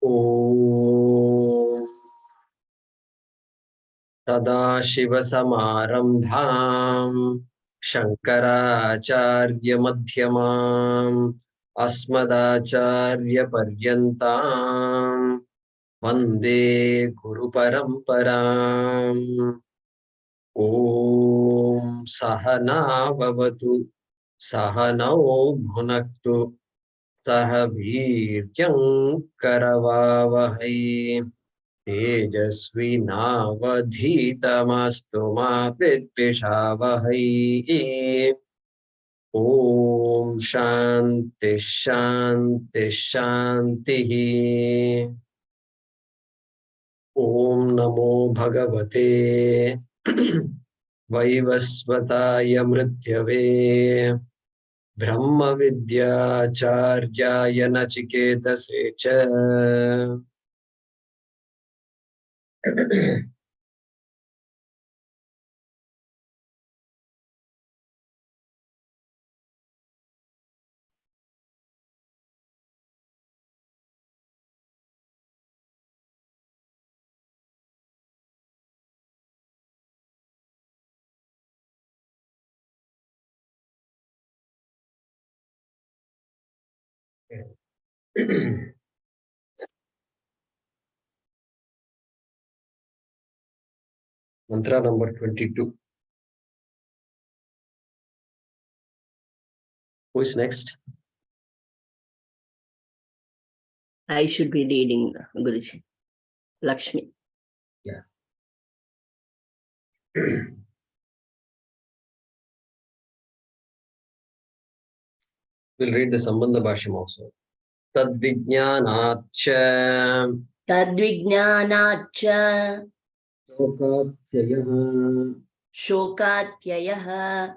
Om Sadashivasamarambham Shankaracharya Madhyamam Asmadacharya Paryantam Vande Guru Paramparam. Om Sahana Bhavatu Sahanau Bhunaktu Sah Virjam Karavavahai Tejasvinavadhitamastu ma vidvishavahai. Om Shanti Shanti Shanti. Om Namo Bhagavate Vaivasvataya Mrityave Brahma Vidyacharya Nachiketase cha. Mantra number 22. Who is next? I should be reading, Guruji. Lakshmi. Yeah. We'll read the Sambandha Bhaashyam also. Tadvijnanacha Tadvijnanacha Shokatyayah Shokatyayah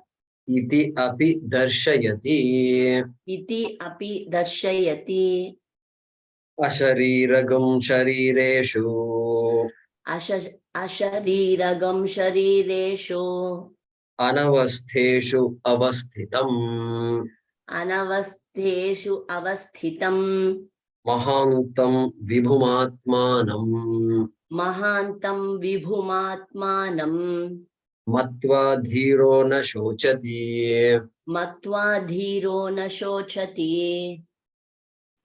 iti api darshayati Iti api darshayati ashariragam sharireshu Ashariragam sharireshu anavastheshu avasthitam Anavastheshu avasthitam mahantam vibhumatmanam Mahantam vibhumatmanam matva dhiro na shochati Matva dhiro na shochati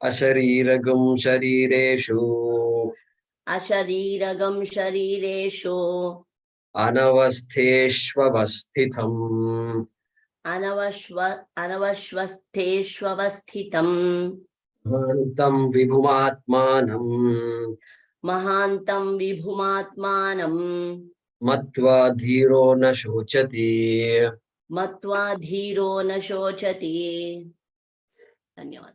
ashariragam sharireshu Ashariragam sharireshu anavastheshvavasthitam Anavashvastheshvavasthitam mahantam vibhumatmanam Mahantam vibhumatmanam matva dhiro na shochati. Matva dhiro na shochati. Dhanyawad.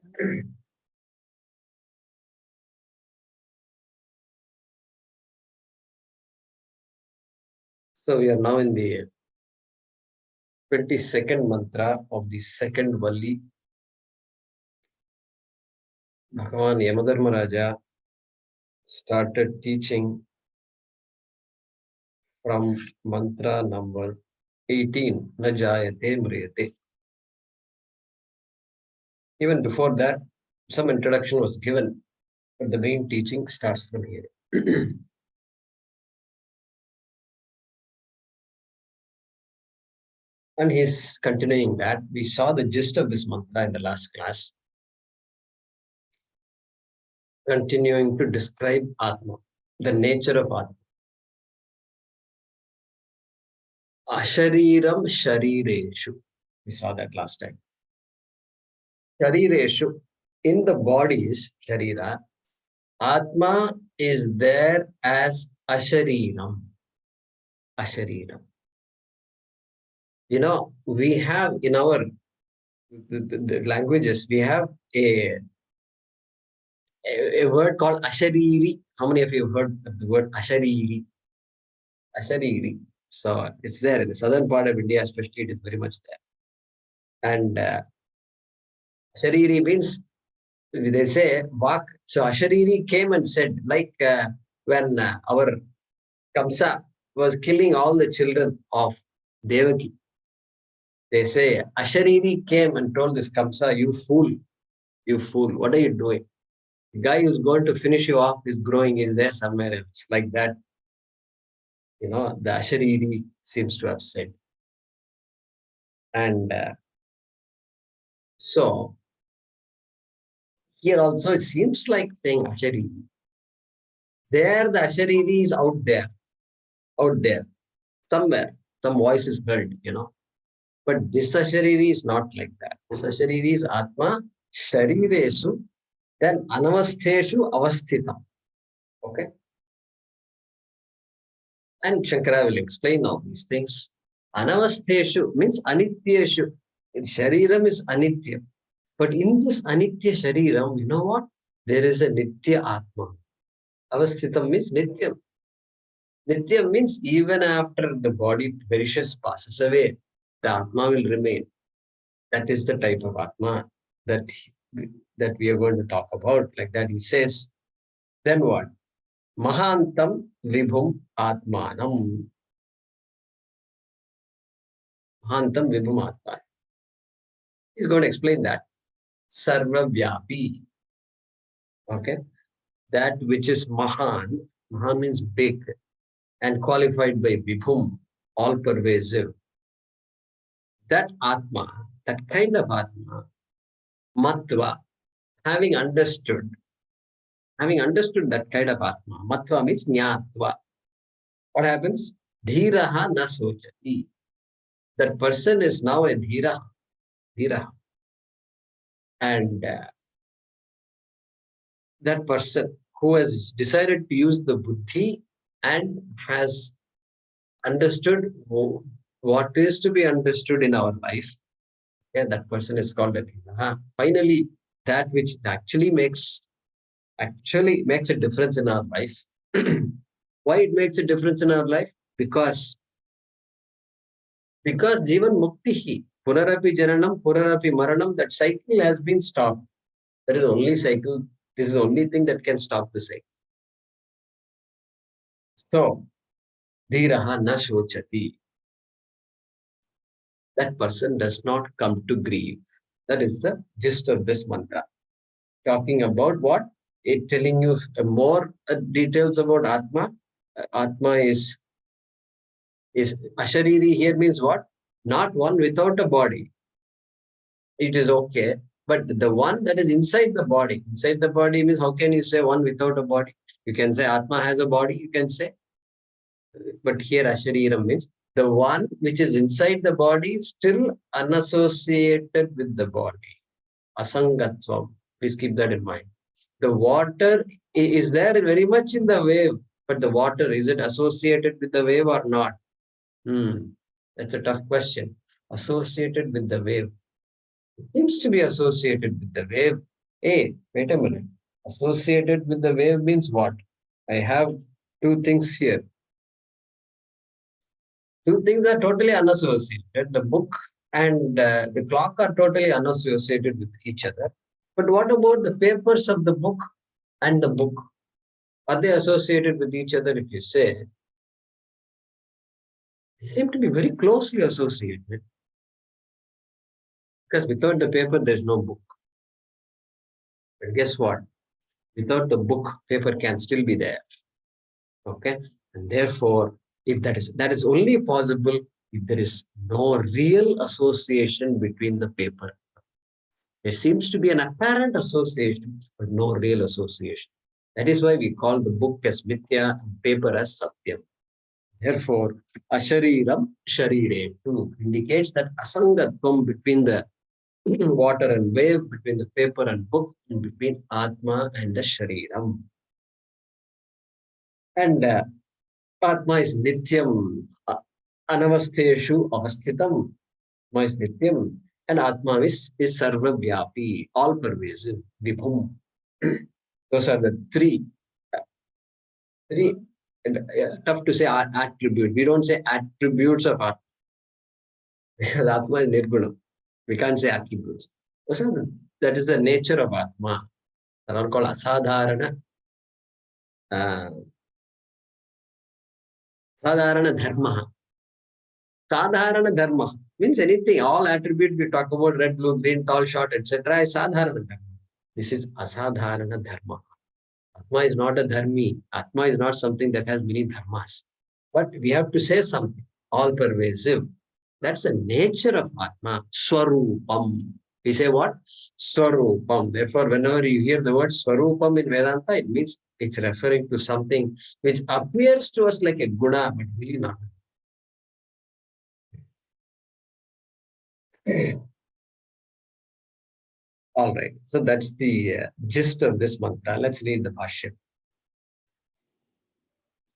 So we are now in the 22nd mantra of the second Valli. Bhagavan Yamadharmaraja started teaching from mantra number 18, Na Jayate Mriyate. Even before that, some introduction was given, but the main teaching starts from here. And he's continuing that. We saw the gist of this mantra in the last class. Continuing to describe Atma, the nature of Atma. Ashariram Sharireshu. We saw that last time. Sharireshu, in the bodies, Sharira, Atma is there as Ashariram. Ashariram. You know, we have in our the languages, we have a word called Ashariri. How many of you have heard of the word Ashariri? Ashariri. So it's there in the southern part of India, especially, it is very much there. And Ashariri means, they say, Vak. So Ashariri came and said, like when our Kamsa was killing all the children of Devaki. They say, Ashariri came and told this Kamsa, you fool, what are you doing? The guy who's going to finish you off is growing in there somewhere else. Like that, the Ashariri seems to have said. And so here also it seems like saying Ashariri. There the Ashariri is out there, somewhere. Some voice is heard, But this Ashariri is not like that. This Ashariri is Atma Shariresu, then Anavastheshu Avasthitam. Okay? And Shankara will explain all these things. Anavastheshu means Anityeshu. Shariram is Anitya. But in this Anitya Shariram, you know what? There is a Nitya Atma. Avasthitam means Nityam. Nityam means even after the body perishes, passes away, the Atma will remain. That is the type of Atma that we are going to talk about. Like that he says. Then what? Mahantam Vibhum Atmanam. Mahantam Vibhum Atmanam. He's going to explain that. Sarva Vyapi. Okay. That which is Mahan. Mahan means big and qualified by Vibhum, all pervasive. That Atma, that kind of Atma, Matva, having understood that kind of Atma, Matva means Jnatva. What happens? Dhiraha na sochati. That person is now a dhira. And that person who has decided to use the buddhi and has understood what is to be understood in our life, that person is called a dhira. Finally, that which actually makes a difference in our life. Why it makes a difference in our life? Because Jivan Muktihi, Punarapi Jananam, Punarapi Maranam, that cycle has been stopped. That is the only cycle. This is the only thing that can stop the cycle. So, Dhiraha na shochati. That person does not come to grief. That is the gist of this mantra. Talking about what? It telling you more details about Atma. Atma is Ashariri here means what? Not one without a body. It is okay. But the one that is inside the body means how can you say one without a body? You can say Atma has a body, you can say. But here Ashariram means the one which is inside the body is still unassociated with the body. Asangatvam. Please keep that in mind. The water is there very much in the wave, but the water, is it associated with the wave or not? That's a tough question. Associated with the wave. It seems to be associated with the wave. Hey, wait a minute. Associated with the wave means what? I have two things here. Two things are totally unassociated. The book and the clock are totally unassociated with each other. But what about the papers of the book and the book? Are they associated with each other? If you say, they seem to be very closely associated. Because without the paper, there's no book. But guess what? Without the book, paper can still be there. Okay? And therefore, if that is only possible if there is no real association between the paper. There seems to be an apparent association, but no real association. That is why we call the book as Mithya and paper as Satyam. Therefore, Ashariram Shariretu indicates that asangatvam between the water and wave, between the paper and book, and between Atma and the Shariram. And Atma is Nityam, Anavastheshu Avasthitam. Atma is Nityam, and Atma is Sarva Vyapi, all pervasive, Vibhum. Those are the three, and tough to say attribute. We don't say attributes of Atma. Because Atma is Nirguna. We can't say attributes. That is the nature of Atma. That are called Asadharana. Sadharana Dharma. Sadharana Dharma means anything, all attributes we talk about, red, blue, green, tall, short, etc. is Sadharana Dharma. This is Asadharana Dharma. Atma is not a dharmi. Atma is not something that has many dharmas. But we have to say something, all pervasive. That's the nature of Atma, Swarupam. We say what? Swarupam. Therefore, whenever you hear the word Swarupam in Vedanta, it means it's referring to something which appears to us like a guna, but really not. All right. So that's the gist of this mantra. Let's read the Bhaashyam.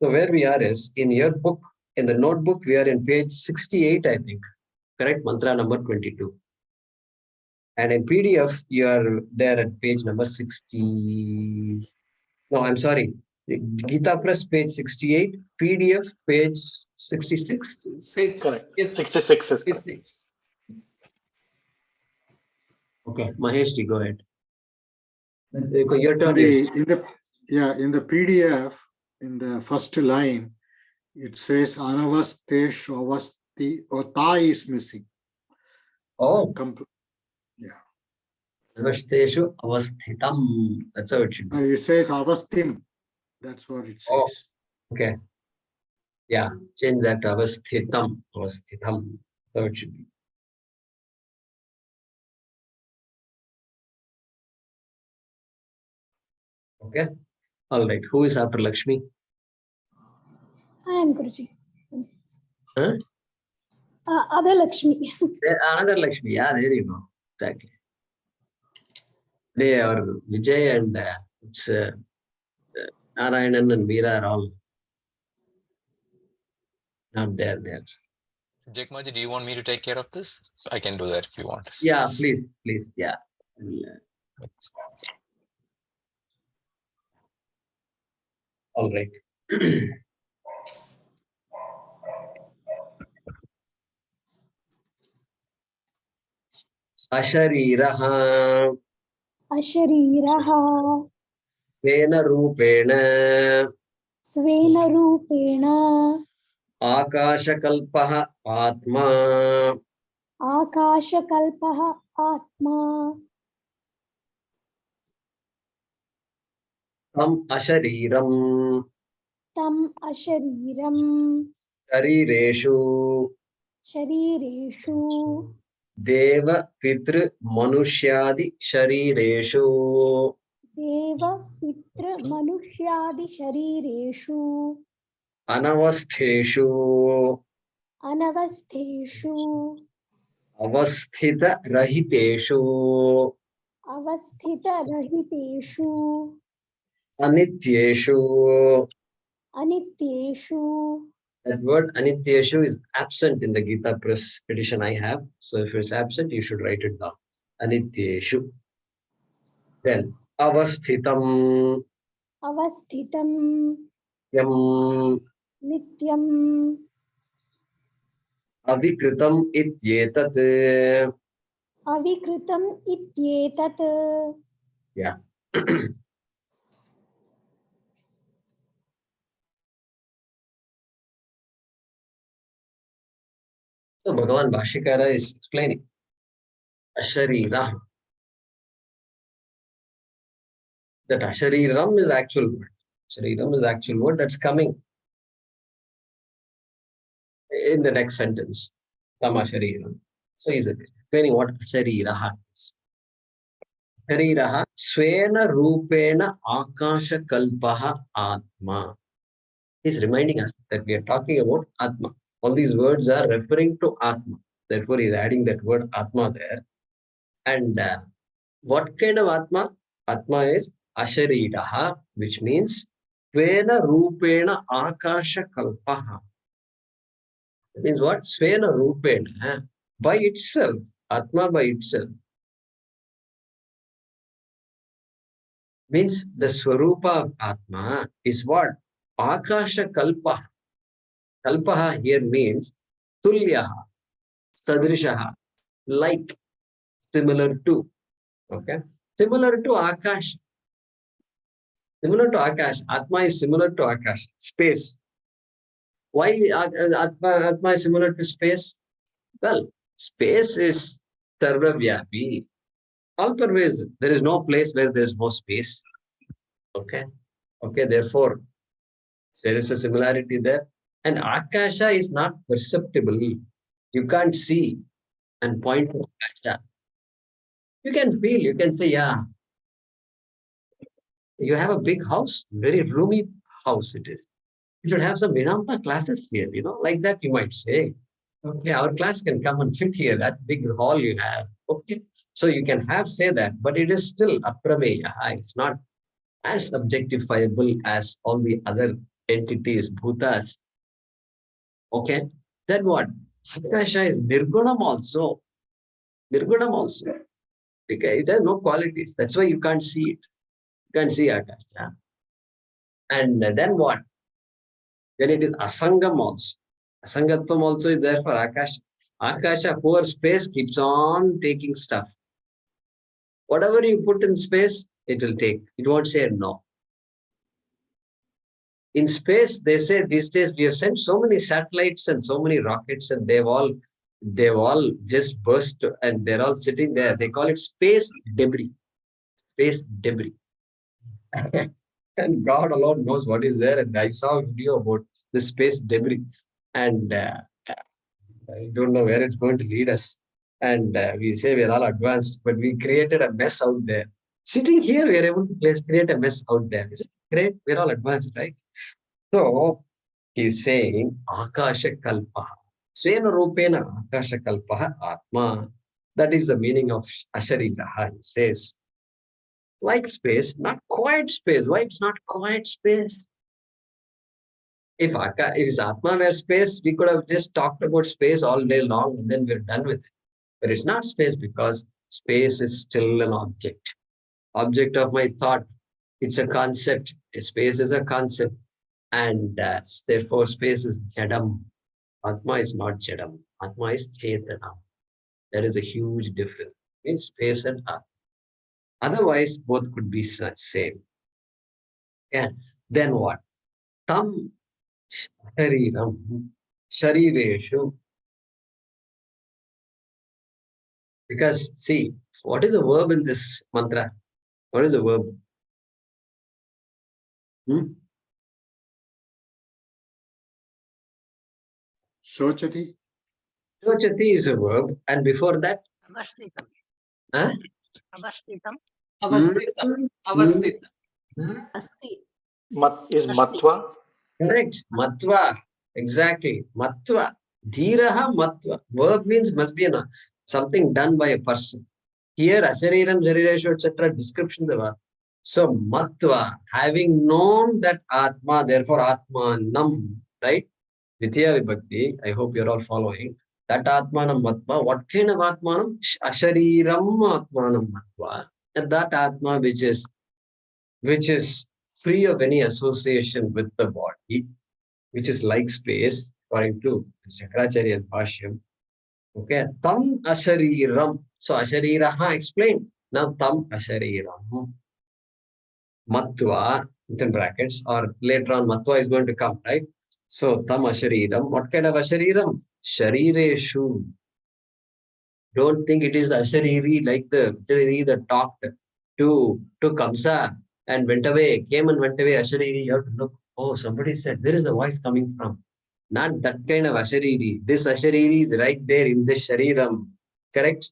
So where we are is in your book, in the notebook, we are in page 68, I think. Correct? Mantra number 22. And in PDF, you are there at page number 60. No, I'm sorry. Gita Press page 68, PDF page 66. 66. Correct. Yes. 66 is correct. 66. Okay, Mahesh, go ahead. Your turn. Yes. In the PDF, in the first line, it says Anavasteshu Avasti, or Ta is missing. Oh, Yeah. Avasteshu avasthitam. That's how it should be. It says Avastim. That's what it Oh, says. okay. Yeah, change that to avasthitam. Avasthitam. So it should be. Okay. All right. Who is after Lakshmi? I am Guruji. Huh? Other Lakshmi. Another Lakshmi. Yeah, there you go. Exactly. Today our Vijay and it's Narayanan and Veera are all not there. Jekmaji, do you want me to take care of this? I can do that if you want. Yeah, please. Yeah. All right. Ashariraha Ashariraha Svena Rupena Svena Rupena Akashakalpaha Atma Akashakalpaha Atma Tam Ashariram Tam Ashariram Sharireshu Sharireshu Deva Pitru Manushyadi Sharireshu Deva Pitra Manushyadi Sharireshu Anavastheshu Anavastheshu Avasthita Rahiteshu Avasthita Rahiteshu Anityeshu. Anityeshu. That word Anityeshu is absent in the Gita Press edition I have. So if it's absent, you should write it down. Anityeshu. Then Avasthitam Avasthitam Yam Nityam Avikritam Ityetat. Avikritam Ityetat. Yeah. So Bhagavan Bhashyakara is explaining Asharira. That Ashariram is the actual word. Ashariram is the actual word that's coming in the next sentence. Tamashariram. So he's explaining what Ashariraha is. Ashariraha Svena Rupena Akasha Kalpaha Atma. He's reminding us that we are talking about Atma. All these words are referring to Atma. Therefore, he's adding that word Atma there. And what kind of Atma? Atma is Ashariraha, which means Svena Rupena Akasha Kalpaha. That means what? Svena Rupena. By itself, Atma by itself. Means the Swarupa of Atma is what? Akasha Kalpaha. Kalpaha here means Tulyaha, Sadrishaha, like, similar to. Okay? Similar to Akash. Similar to Akash. Atma is similar to Akash. Space. Why Atma is similar to space? Well, space is sarvavyapi, all pervasive. There is no place where there is no space. Okay. Okay, therefore, there is a similarity there. And Akasha is not perceptible. You can't see and point to Akasha. You can feel, you can say, yeah, you have a big house, very roomy house it is. You should have some Vedanta classes here, like that you might say. Okay, our class can come and fit here, that big hall you have. Okay, so you can say that, but it is still aprameya. It's not as objectifiable as all the other entities, bhutas. Okay, then what? Akasha is nirgunam also. Nirgunam also. Okay, there are no qualities. That's why you can't see it. You can't see Akasha. And then what? Then it is asangam also. Asangatvam also is there for Akasha. Akasha, poor space, keeps on taking stuff. Whatever you put in space, it will take. It won't say no. In space, they say these days we have sent so many satellites and so many rockets, and they've all just burst and they're all sitting there. They call it space debris. Space debris. And God alone knows what is there. And I saw a video about the space debris. And I don't know where it's going to lead us. And we say we're all advanced, but we created a mess out there. Sitting here, we are able to create a mess out there. Is it great? We're all advanced, right? So he's saying, Akasha Kalpaha. Svena Rupena Akasha Kalpaha Atma. That is the meaning of Ashariraha. He says, like space, not quiet space. Why it's not quiet space? If his Atma were space, we could have just talked about space all day long and then we're done with it. But it's not space because space is still an object. Object of my thought. It's a concept. Space is a concept. And therefore space is Jadam. Atma is not Jadam. Atma is Chetana. There is a huge difference in space and Atma. Otherwise, both could be same. Yeah. Then what? Tam Shariram. Sharireshu. Because see, what is the verb in this mantra? What is the verb? Shochati. Shochati is a verb, and before that? Avasthitam. Huh? Avasthitam. Avasthitam. Avasthitam. Asti. Is matva? Correct. Matva. Exactly. Matva. Dhiraha matva. Verb means must be something done by a person. Here, Ashariram, Jarireshu, etc. description the verb. So, matva, having known that Atma, therefore Atmanam, right? Ditya Vibhakti, I hope you're all following. That Atmanam matva, what kind of Atmanam? Ashariram Atmanam matva. And that Atma which is free of any association with the body, which is like space, according to Shankaracharya's Bhaashyam. Okay, tam ashariram. So ashariraha explained. Now tam ashariram. Matva, within brackets, or later on matva is going to come, right? So tam ashariram. What kind of ashariram? Sharireshu. Don't think it is ashariri like the ashariri that talked to Kamsa and went away, came and went away. Ashariri, you have to look. Oh, somebody said, where is the voice coming from? Not that kind of ashariri. This ashariri is right there in this shariram. Correct?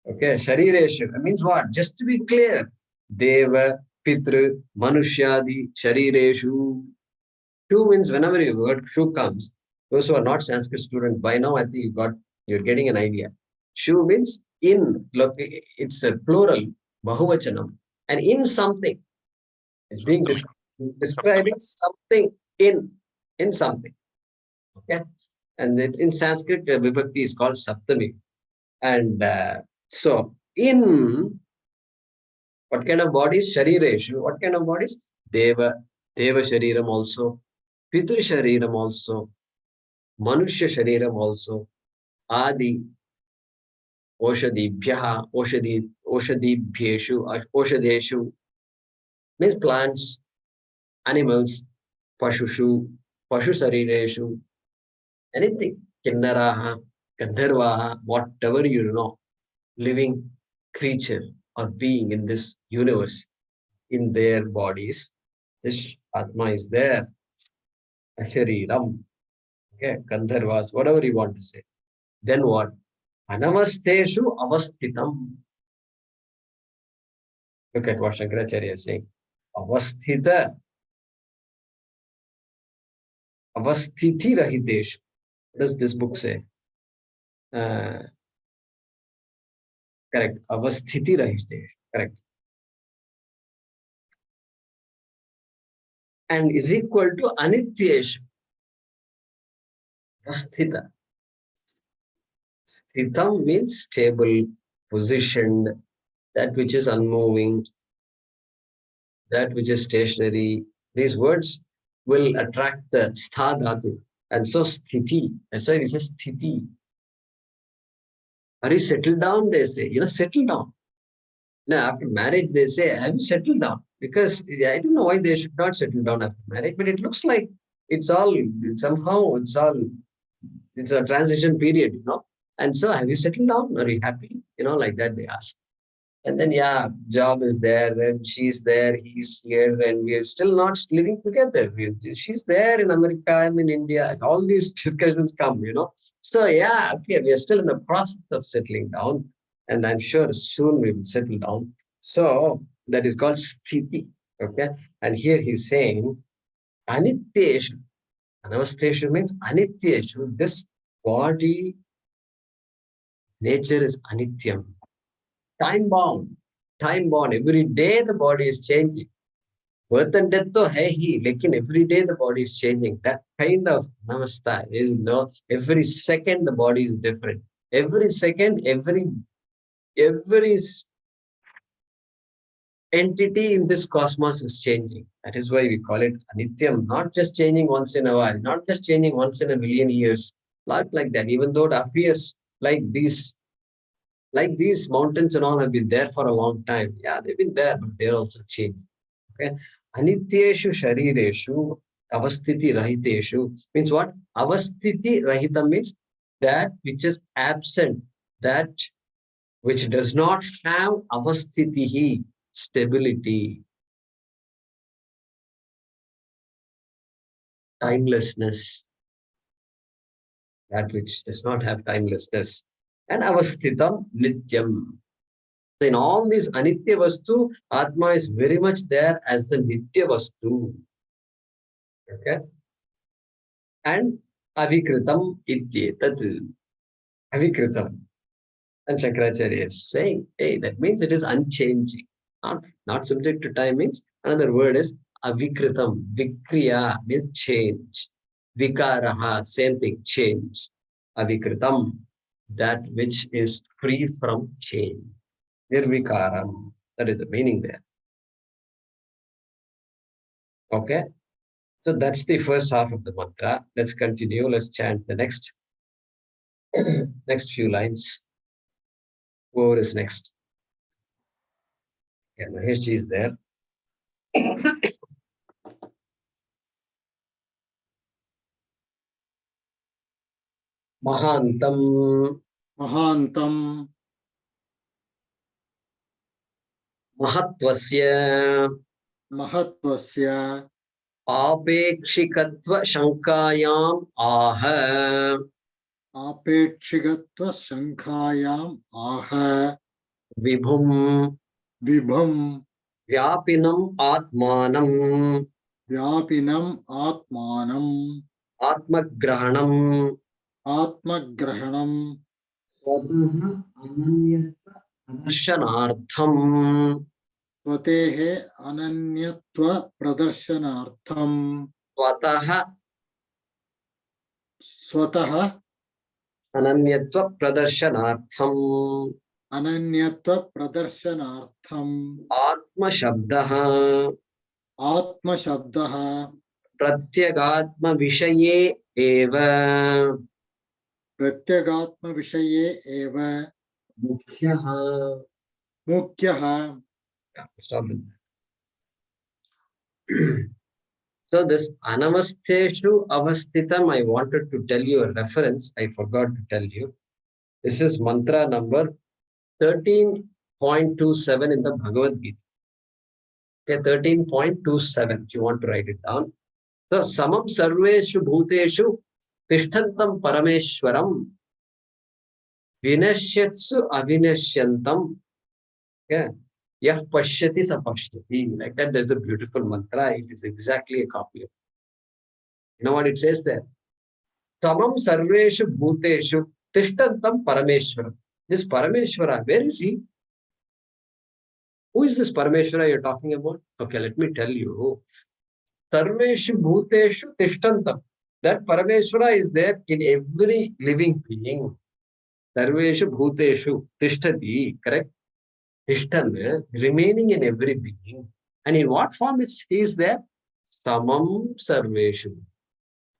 Okay, sharireshu. That means what? Just to be clear. Deva, Pitru, Manushyadi, sharireshu. Two means whenever your word shu comes, those who are not Sanskrit students, by now I think you're getting an idea. Shu means in, look, it's a plural, bahuvachanam, and in something. It's being describing something in something. Okay, and it's in Sanskrit, vibhakti is called saptami. And so in what kind of bodies? Sharireshu. What kind of bodies? Deva Shariram also, Pitru Shariram also, Manushya Shariram also, Adi, Oshadibhyaha, Oshadibhyeshu, Oshadeshu, means plants, animals, Pashushu, Pashu Sarireshu, anything, Kinnaraha, Gandharvaha, whatever you know, living creature or being in this universe. in their bodies. This Atma is there. Ashariram. Okay, Gandharvas, whatever you want to say. Then what? Anavasteshu avastitam. Look at what Shankaracharya is saying. Avasthita. Avasthiti rahiteshu. What does this book say? Correct. Avasthiti rahiteshu. Correct. And is equal to anityeshu. Avasthita. Sthitam means stable, positioned, that which is unmoving, that which is stationary. These words will attract the stha dhatu. And so sthiti. That's why we say sthiti. Are you settled down? They say, settle down. Now, after marriage, they say, have you settled down? Because I don't know why they should not settle down after marriage, but it looks like it's a transition period, And so, have you settled down? Are you happy? Like that they ask. And then, job is there, and she's there, he's here, and we are still not living together. She's there in America, I'm in India, and all these discussions come, So, okay, we are still in the process of settling down, and I'm sure soon we will settle down. So, that is called sthiti, okay? And here he's saying, anityeshu. Anavasteshu means anityeshu. This body, nature is anityam. Time bound. Every day the body is changing. Birth and death to hai hi, lekin every day the body is changing. That kind of namaste is every second the body is different. Every second, every entity in this cosmos is changing. That is why we call it anityam. Not just changing once in a while, not just changing once in a million years. Not like that. Even though it appears like these mountains and all have been there for a long time. They've been there, but they're also changing. Okay. Anityeshu sharireshu avasthiti rahiteshu means what? Avasthiti rahita means that which is absent, that which does not have avasthitihi, stability, timelessness, that which does not have timelessness. And avasthitam nityam. So in all these anitya vastu, Atma is very much there as the nitya vastu. Okay? And avikritam ityetat. Avikritam. And Shankaracharya is saying, hey, that means it is unchanging. Not subject to time means another word is avikritam. Vikriya means change. Vikaraha, same thing, change. Avikritam, that which is free from change. Nirvikaram. That is the meaning there. Okay. So that's the first half of the mantra. Let's continue. Let's chant the next few lines. Whoever is next. Yeah, Maheshji is there. Mahantam. Mahantam. Mahatvasya. Mahatvasya. Apekshikatva shankayam aha. Apekshikatva shankayam aha. Vibhum. Vibham. Vyapinam atmanam. Vyapinam atmanam. Atmagrahanam. Atmagrahanam. Swataha ananyatva pradarshanartham. Swatehe ananyatva pradarshanartham. Swataha Ananyatva pradarshanartham. Ananyatva pradarshanartham. Atma shabdaha. Atma shabdaha. Pratyagatma vishaye eva. Pratyagatma vishaye eva. Mukhyaha. Mukyaha. Stop it. So this anavastheshu avasthitam, I wanted to tell you a reference. I forgot to tell you. This is mantra number 13.27 in the Bhagavad Gita. Okay, 13.27, if you want to write it down. So, samam sarveshu bhuteshu tishtantam parameshwaram vinashyatsu avinashyantam. Okay. Yah pashyati sa pashyati. Like that, there's a beautiful mantra. It is exactly a copy of it. You know what it says there? Tamam sarveshu bhuteshu tishtantam parameshwaram. This Parameshwara, where is he? Who is this Parameshwara you're talking about? Okay, let me tell you. Sarveshu bhuteshu tishtantam. That Parameshwara is there in every living being. Sarveshu bhuteshu tishtati, correct? Tishtan, remaining in every being. And in what form he is there? Samam sarveshu.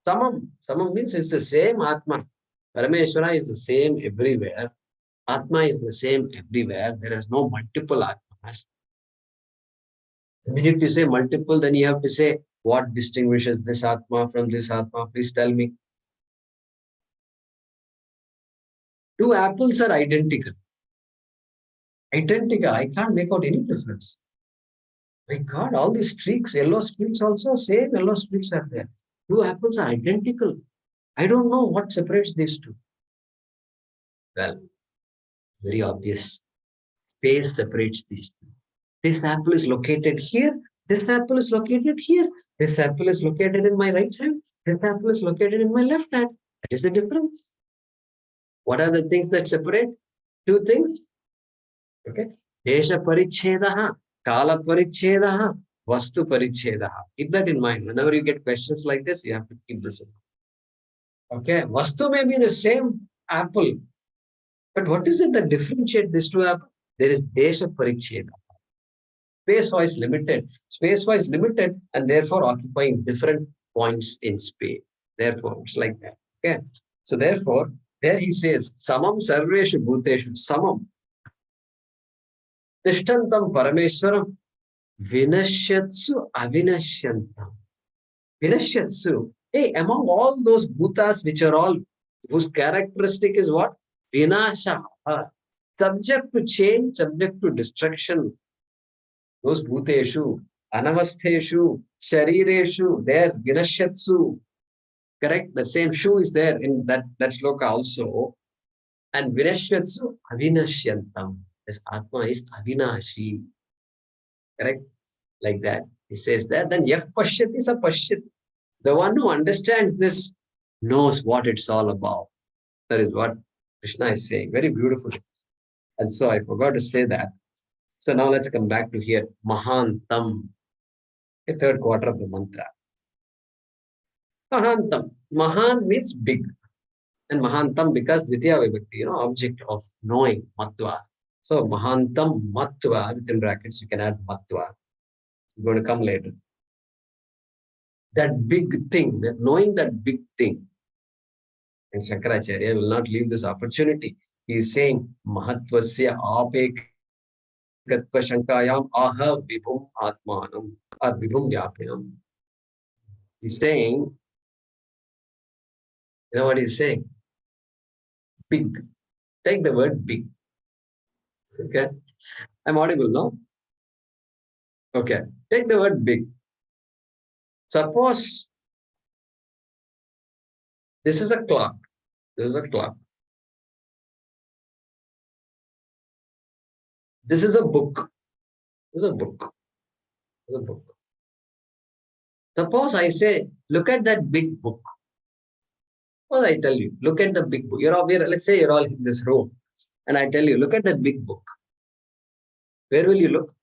Samam means it's the same Atma. Parameshwara is the same everywhere. Atma is the same everywhere. There is no multiple Atmas. The minute you say multiple, then you have to say what distinguishes this Atma from this Atma. Please tell me. Two apples are identical. Identical. I can't make out any difference. My God, all these streaks, yellow streaks also, same yellow streaks are there. Two apples are identical. I don't know what separates these two. Well, very obvious. Space separates these two. This apple is located here. This apple is located here. This apple is located in my right hand. This apple is located in my left hand. That is the difference. What are the things that separate? Two things. Okay. Desha parichedaha, kala parichedaha, vastu parichedaha. Keep that in mind. Whenever you get questions like this, you have to keep this in mind. Okay. Vastu may be the same apple. But what is it that differentiates these two apples? There is desha paricheda. Space-wise limited. Space-wise limited and therefore occupying different points in space. Therefore, it's like that. Okay. So therefore, there he says, Samam sarveshu bhuteshu samam tishtantam parameshwaram vinashyatsu avinashyantam. Vinashyatsu. Hey, among all those bhutas which are all, whose characteristic is what? Vinasha. Subject to change, subject to destruction. Those bhuteshu, anavastheshu, sharireshu, there, vinashyatsu. Correct? The same shoe is there in that shloka also. And vinashyatsu avinashyantam. This Atma is avinashi. Correct? Like that. He says that. Then yah pashyati sa pashyati. The one who understands this knows what it's all about. That is what Krishna is saying. Very beautiful. And so I forgot to say that. So now let's come back to here. Mahantam. The third quarter of the mantra. Mahantam. Mahan means big. And Mahantam because Dvitiya Vibhakti, object of knowing, Matva. So Mahantam Matva, within brackets, you can add Matva. It's going to come later. That big thing, that knowing that big thing. And Shankaracharya will not leave this opportunity. He is saying, Mahatvasya apekatva shankayam aha vibhum atmanam or vibhum vyapinam. He's saying, you know what he's saying? Big. Take the word big. Okay. I'm audible, no? Okay. Take the word big. Suppose this is a clock. This is a clock. This is a book. This is a book. This is a book. Suppose I say, look at that big book. What I tell you, look at the big book. Let's say you're all in this room, and I tell you, look at that big book. Where will you look?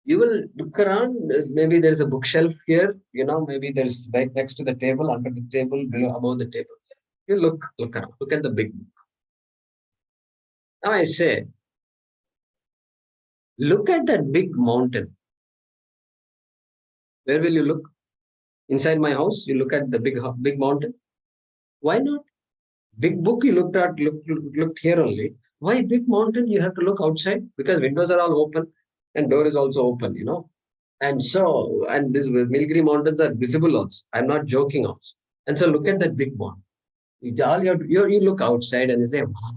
You will look around. Maybe there's a bookshelf here. Maybe there's right next to the table, under the table, below, above the table. You look around. Look at the big book. Now I say, look at that big mountain. Where will you look? Inside my house, you look at the big mountain. Why not? Big book you looked here only. Why big mountain? You have to look outside because windows are all open and door is also open, And these Nilgiri mountains are visible also. I'm not joking also. And so look at that big one. You look outside and you say, wow.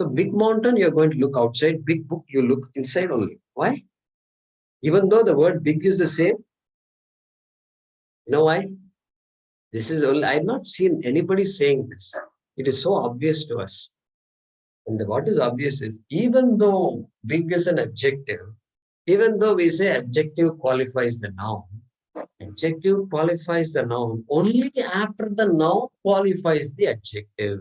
So big mountain, you're going to look outside. Big book, you look inside only. Why? Even though the word big is the same. You know why? This is only, I've not seen anybody saying this. It is so obvious to us. And what is obvious is, even though big is an adjective, even though we say adjective qualifies the noun, adjective qualifies the noun only after the noun qualifies the adjective.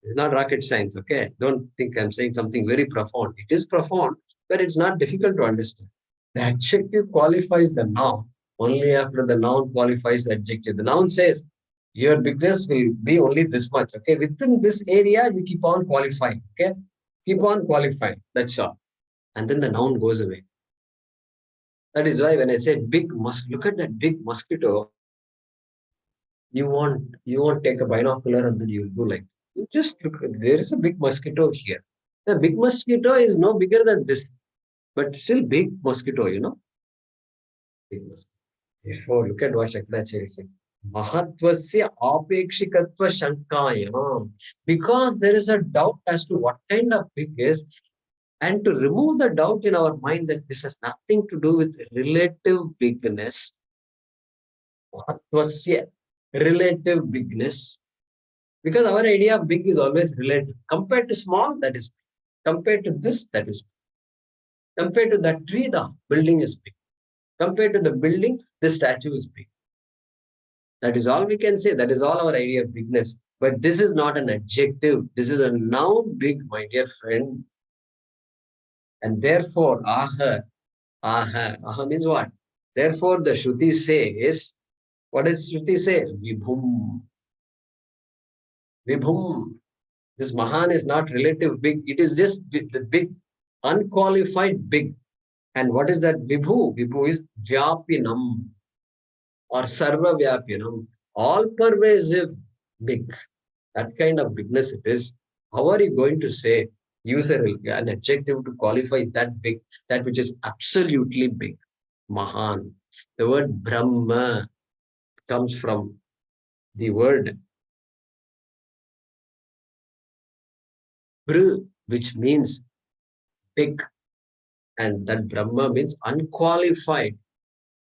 It's not rocket science, okay? Don't think I'm saying something very profound. It is profound, but it's not difficult to understand. The adjective qualifies the noun only after the noun qualifies the adjective. The noun says, your bigness will be only this much, okay? Within this area, you keep on qualifying, okay? Keep on qualifying, that's all. And then the noun goes away. That is why when I say big look at that big mosquito, you won't take a binocular and then you'll do like, you just look, there is a big mosquito here. The big mosquito is no bigger than this, but still big mosquito, you know. Big mosquito. Therefore, look at what Shankaracharya is saying. Mahatvasya apekshikatva shankaya. Because there is a doubt as to what kind of big is, and to remove the doubt in our mind that this has nothing to do with relative bigness, mahatvasya, relative bigness, because our idea of big is always relative. Compared to small, that is big. Compared to this, that is big. Compared to that tree, the building is big. Compared to the building, the statue is big. That is all we can say. That is all our idea of bigness. But this is not an adjective. This is a noun big, my dear friend. And therefore, aha means what? Therefore, the Shruti says, what does Shruti say? Vibhum. Vibhum. This Mahan is not relative big. It is just the big, unqualified big. And what is that Vibhu? Vibhu is Vyapinam or Sarva Vyapinam. All pervasive big. That kind of bigness it is. How are you going to say, use an adjective to qualify that big, that which is absolutely big? Mahan. The word Brahma comes from the word Br, which means big. And that Brahma means unqualified,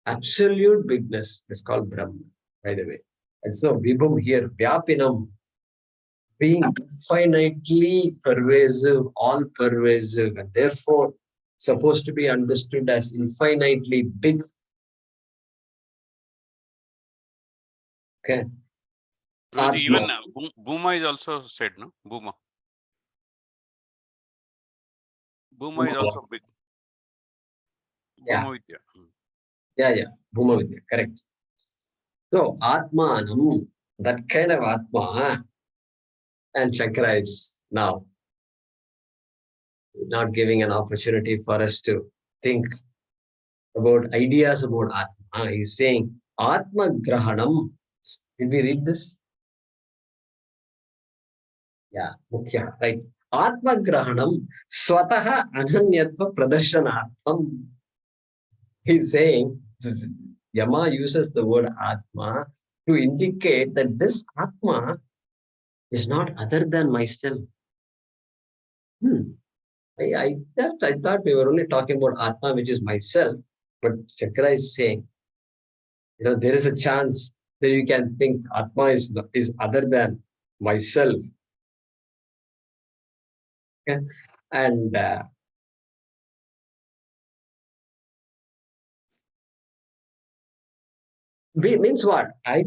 absolute bigness. It's called Brahma, by the way. And so Vibhum here, Vyapinam, being infinitely pervasive, all pervasive, and therefore supposed to be understood as infinitely big. Okay. Guruji, even Bhuma is also said, no? Bhuma. Bhuma is also big. Yeah. Bhuma Vidya. Yeah. Bhuma Vidya, correct. So Atmanam, that kind of Atma, and Shankara is now not giving an opportunity for us to think about ideas about Atma. He's saying Atma Grahanam. Did we read this? Yeah, Mukhya, right. Atma Grahanam Swataha Ananyatva Pradarshanatham. He's saying, Yama uses the word Atma to indicate that this Atma is not other than myself. I thought we were only talking about Atma, which is myself, but Shankara is saying, there is a chance that you can think Atma is other than myself. Okay? And means what? I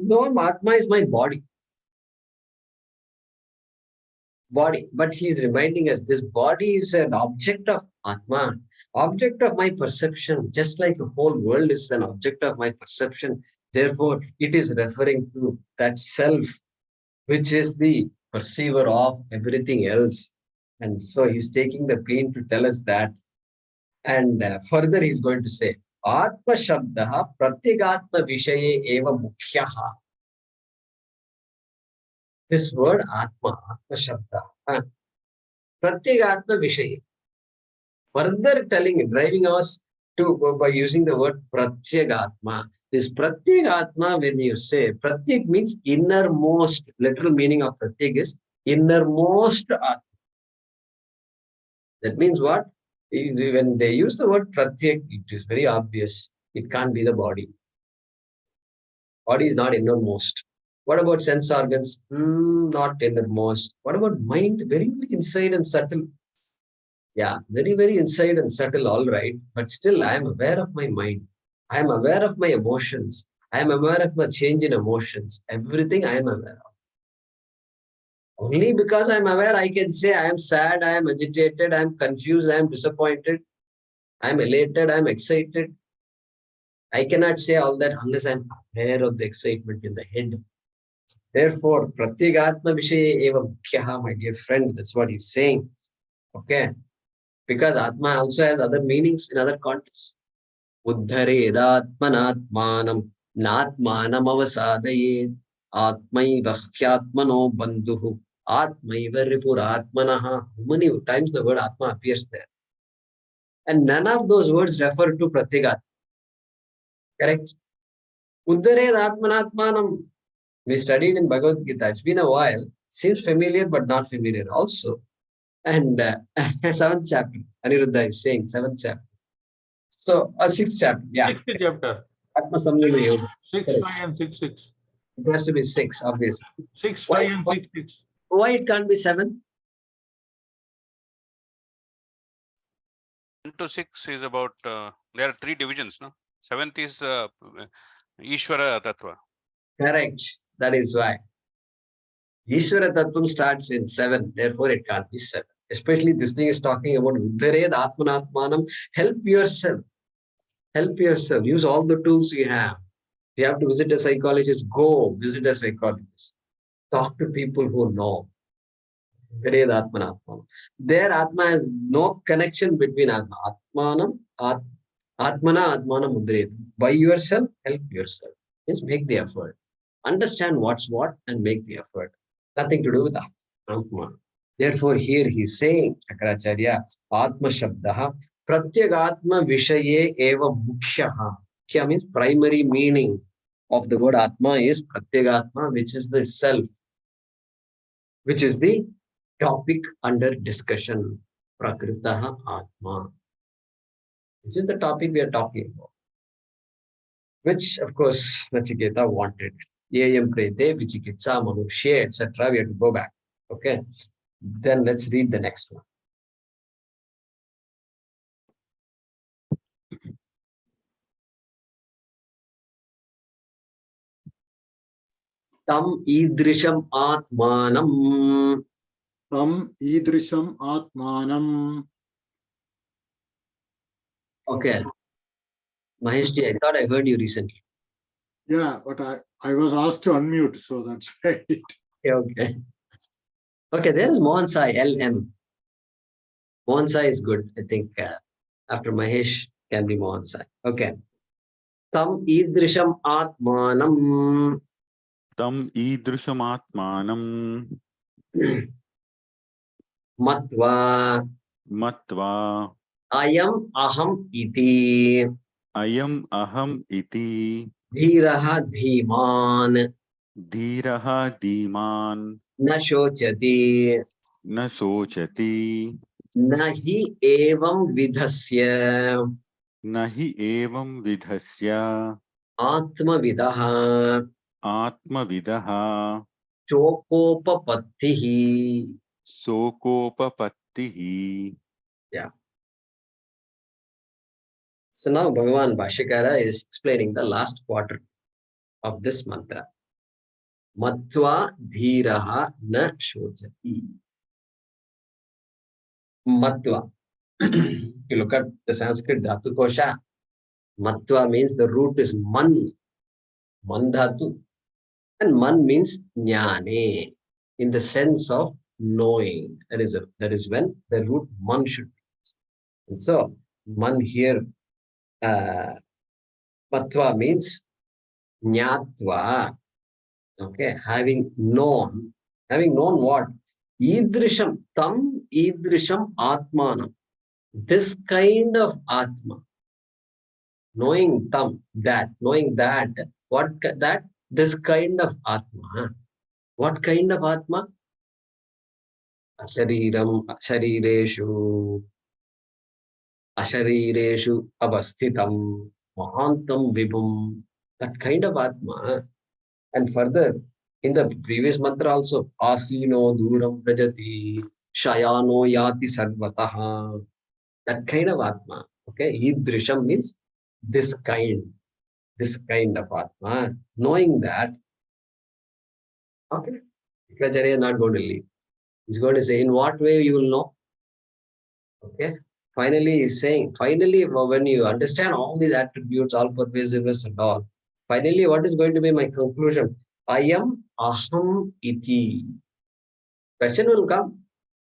know Atma is my body, but he's reminding us this body is an object of Atma, object of my perception, just like the whole world is an object of my perception. Therefore, it is referring to that self, which is the perceiver of everything else. And so he's taking the pain to tell us that. And further, he's going to say, Atma Shabdaha Pratyagatma Vishaye Eva Mukhyaha. This word Atma Shabda, Pratyagatma Vishaye. Further driving us by using the word pratyagatma. This pratyagatma, when you say, pratyak means innermost. Literal meaning of pratyak is innermost atma. That means what? When they use the word pratyak, it is very obvious. It can't be the body. Body is not innermost. What about sense organs? Not innermost. What about mind? Very, very inside and subtle. Yeah, very, very inside and subtle, all right. But still, I am aware of my mind. I am aware of my emotions. I am aware of my change in emotions. Everything I am aware of. Only because I am aware, I can say I am sad, I am agitated, I am confused, I am disappointed, I am elated, I am excited. I cannot say all that unless I am aware of the excitement in the head. Therefore, pratyagatma vishaye eva mukhyaha, my dear friend, that's what he's saying. Okay. Because Atma also has other meanings in other contexts. Uddharedatmanatmanam natmanam avasadayed atmaiva hyaatmano bandhuhu atmaiva ripuratmanaha. How many times the word Atma appears there? And none of those words refer to Pratyagatma. Correct? Uddharedatmanatmanam. We studied in Bhagavad Gita. It's been a while. Seems familiar but not familiar also. And 7th chapter, Aniruddha is saying 7th chapter. So, 6th chapter, yeah. 6th chapter. Atma Samyama Yoga. 6, 5 and 6, 6. It has to be 6, obviously. 6, 5 and 6, 6. Why it can't be 7? 1 to 6 is about, there are 3 divisions, no? 7th is Ishvara Tattva. Correct. That is why. Ishvara Tattvam starts in 7, therefore it can't be 7. Especially this thing is talking about Uddhared Atmanatmanam. Help yourself. Help yourself. Use all the tools you have. If you have to visit a psychologist, go visit a psychologist. Talk to people who know. Uddhared Atmanatmanam. Their Atma has no connection between Atma. Atmanam, Atmana, Atmanam Uddhared. By yourself, help yourself. Just make the effort. Understand what's what and make the effort. Nothing to do with Atma. Therefore, here he's saying, Shankaracharya, Atma Shabdaha, Pratyagatma Vishaye eva Mukhyaha. Mukhya means primary meaning of the word Atma is Pratyagatma, which is the self, which is the topic under discussion. Prakritaha Atma, which is the topic we are talking about. Which, of course, Nachiketa wanted. Yayam Prete, Vichikitsa, Manushya, etc. We have to go back. Okay. Then let's read the next one. Tam idrisham atmanam. Tam idrisham atmanam. Okay. Maheshji, I thought I heard you recently. Yeah, but I was asked to unmute, so that's right. Okay. Okay, there is Mohan Sai, LM. Mohan Sai is good. I think after Mahesh can be Mohan Sai. Okay. Tam idrisham atmanam. Tam idrisham atmanam. Matva. Matva. Ayam aham iti. Ayam aham iti. Dhiraha dhiman. Dhiraha dhiman. Na shochati. Na sochati. Nahi evam vidhasya. Nahi evam vidhasya. Atma vidaha. Atma vidaha. Chokopapattihi. Sokopapattihi. Yeah. So now Bhagavan Bhaashyakara is explaining the last quarter of this mantra. Matva dhiraha na shochati. Matva. You look at the Sanskrit Dhatu Kosha. Matva means the root is man. Man dhatu. And man means jnane, in the sense of knowing. That is when the root man should be. And so man here, matva means jnatva. Okay, having known what? Idrisham, tam idrisham atmanam. This kind of atma. knowing that, that this kind of Atma. What kind of Atma? Asharireshu avasthitam mahantam vibhum. That kind of Atma. And further, in the previous mantra also, asino duram prajati shayano yati sarvataha. That kind of Atma. Okay, idrisham means this kind of Atma. Knowing that, okay, Acharya is not going to leave. He's going to say, in what way you will know? Okay. Finally, he's saying, finally, when you understand all these attributes, all pervasiveness and all, finally, what is going to be my conclusion? I am aham iti. Question will come.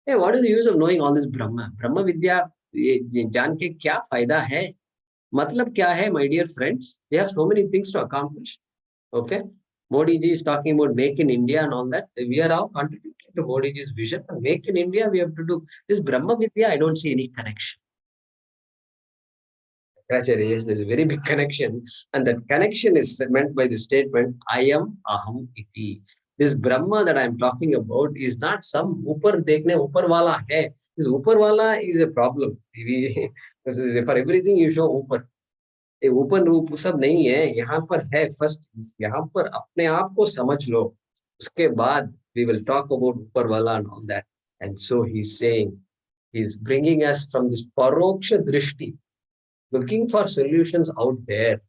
Hey, what is the use of knowing all this Brahma? Brahma Vidya, जान के क्या फायदा है? मतलब क्या है, my dear friends? We have so many things to accomplish. Okay. Modi ji is talking about make in India and all that. We are all contributing to Modi ji's vision. And make in India, we have to do this Brahma Vidya. I don't see any connection. Yes, there's a very big connection, and that connection is meant by the statement I am aham iti. This Brahma that I'm talking about is not some upar dekhne upar wala hai. This upar wala is a problem. For everything you show upar. ऊपर रूप सब नहीं है, यहाँ पर है first, यहाँ पर अपने आप को समझ लो, उसके बाद we will talk about ऊपर वाला and all that. And so he's saying, he's bringing us from this paroksha drishti, looking for solutions out there.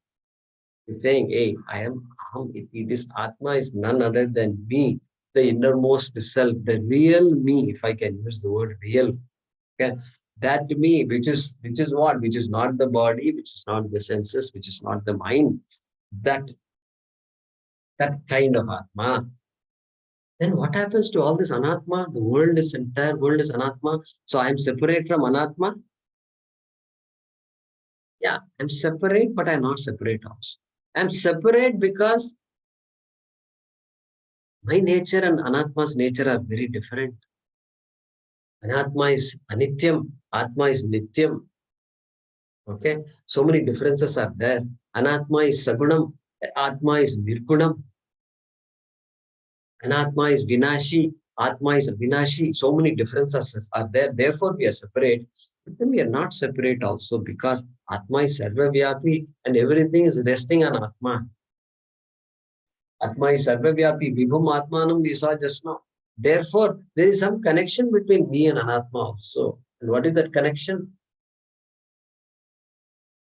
He's saying, hey, I am aham iti. This Atma is none other than me, the innermost self, the real me, if I can use the word real. Okay. That me, which is what? Which is not the body, which is not the senses, which is not the mind. That kind of Atma. Then what happens to all this Anatma? The world is entire world is Anatma. So I am separate from Anatma. Yeah, I'm separate, but I'm not separate also. I'm separate because my nature and Anatma's nature are very different. Anatma is anityam, Atma is nityam. Okay, so many differences are there. Anatma is sagunam, Atma is nirgunam. Anatma is vinashi, Atma is vinashi. So many differences are there. Therefore, we are separate. But then we are not separate also because Atma is sarvavyapi and everything is resting on Atma. Atma is sarvavyapi, vibhum atmanam we saw just now. Therefore, there is some connection between me and Anatma also. And what is that connection?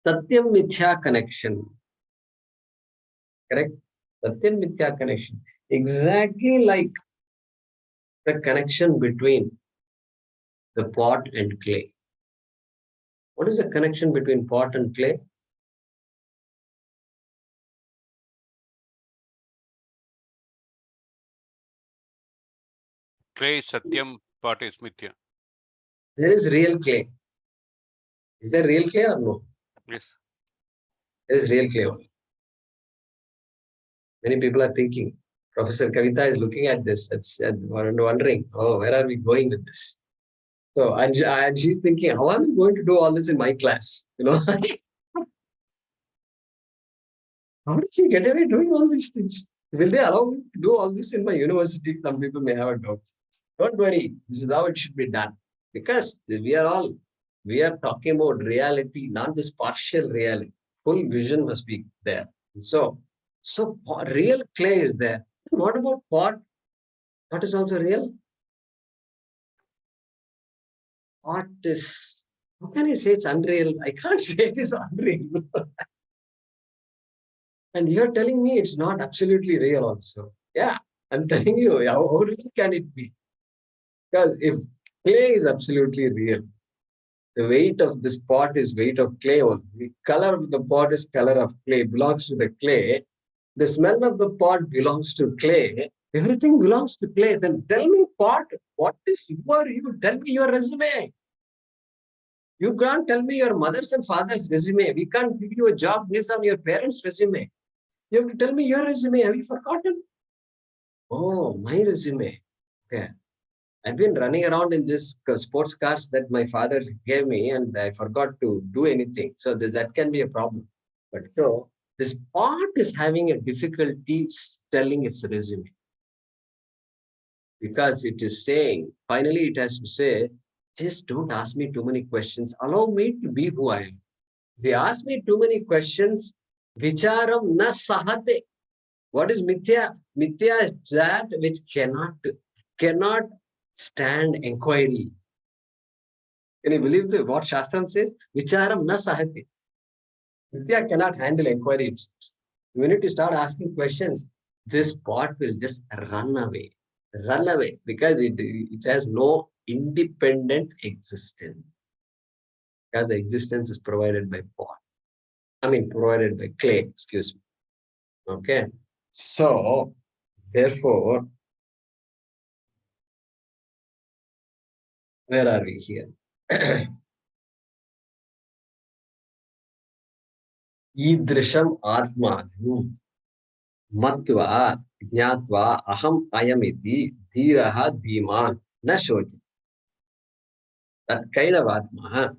Satyam Mithya connection. Correct? Satyam Mithya connection. Exactly like the connection between the pot and clay. What is the connection between pot and clay? Clay is Satyam, pot is Mithya. There is real clay. Is there real clay or no? Yes. There is real clay only. Many people are thinking, Professor Kavita is looking at this and wondering, oh, where are we going with this? So, and she's thinking, how am I going to do all this in my class? You know, how did she get away doing all these things? Will they allow me to do all this in my university? Some people may have a doubt. Don't worry, this is how it should be done. Because we are talking about reality, not this partial reality. Full vision must be there. So real clay is there. What about pot? Pot is also real. Pot is, how can I say it's unreal? I can't say it is unreal. And you're telling me it's not absolutely real also. Yeah, I'm telling you, how real can it be? Because if clay is absolutely real, the weight of this pot is weight of clay only. The color of the pot is color of clay, belongs to the clay. The smell of the pot belongs to clay. Everything belongs to clay. Then tell me, pot, what is you? Tell me your resume. You can't tell me your mother's and father's resume. We can't give you a job based on your parents' resume. You have to tell me your resume. Have you forgotten? Oh, my resume. Okay. I've been running around in this sports cars that my father gave me and I forgot to do anything. So that can be a problem. But so this part is having a difficulty telling its resume. Because it is saying, finally it has to say, just don't ask me too many questions. Allow me to be who I am. If you ask me too many questions, vicharam na sahate. What is mithya? Mithya is that which cannot stand inquiry. Can you believe what Shastram says? Vicharam na sahate. Mithya cannot handle inquiry. You need to start asking questions. This pot will just run away. Run away because it has no independent existence. Because the existence is provided by pot. Provided by clay, excuse me. Okay. So, therefore, where are we here? Idrisham atma matva jnatva aham ayamiti dhiraha dhiman na shoti. That kind of atma.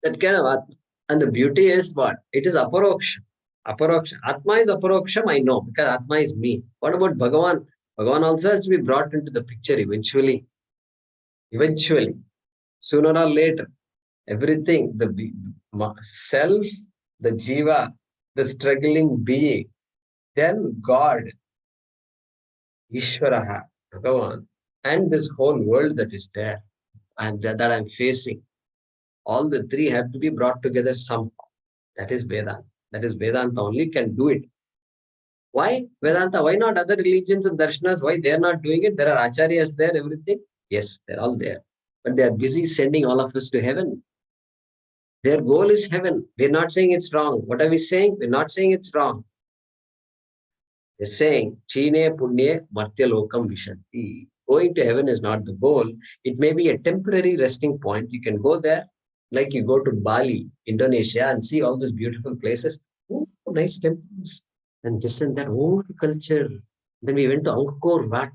That kind of atma. And the beauty is what? It is aparoksha. Aparoksha. Atma is aparoksham, I know, because Atma is me. What about Bhagavan? Bhagavan also has to be brought into the picture eventually. Eventually. Sooner or later. Everything, the self, the jiva, the struggling being, then God, Ishvaraha, Bhagavan, and this whole world that is there, and that I'm facing. All the three have to be brought together somehow. That is Vedanta. That is Vedanta only can do it. Why Vedanta? Why not other religions and darshanas? Why they are not doing it? There are acharyas there, everything. Yes, they're all there. But they are busy sending all of us to heaven. Their goal is heaven. We're not saying it's wrong. What are we saying? We're not saying it's wrong. They're saying, Chine Punye Martya Lokam Vishanti. Going to heaven is not the goal. It may be a temporary resting point. You can go there, like you go to Bali, Indonesia, and see all those beautiful places. Oh, nice temples. And this and that old culture. Then we went to Angkor Wat,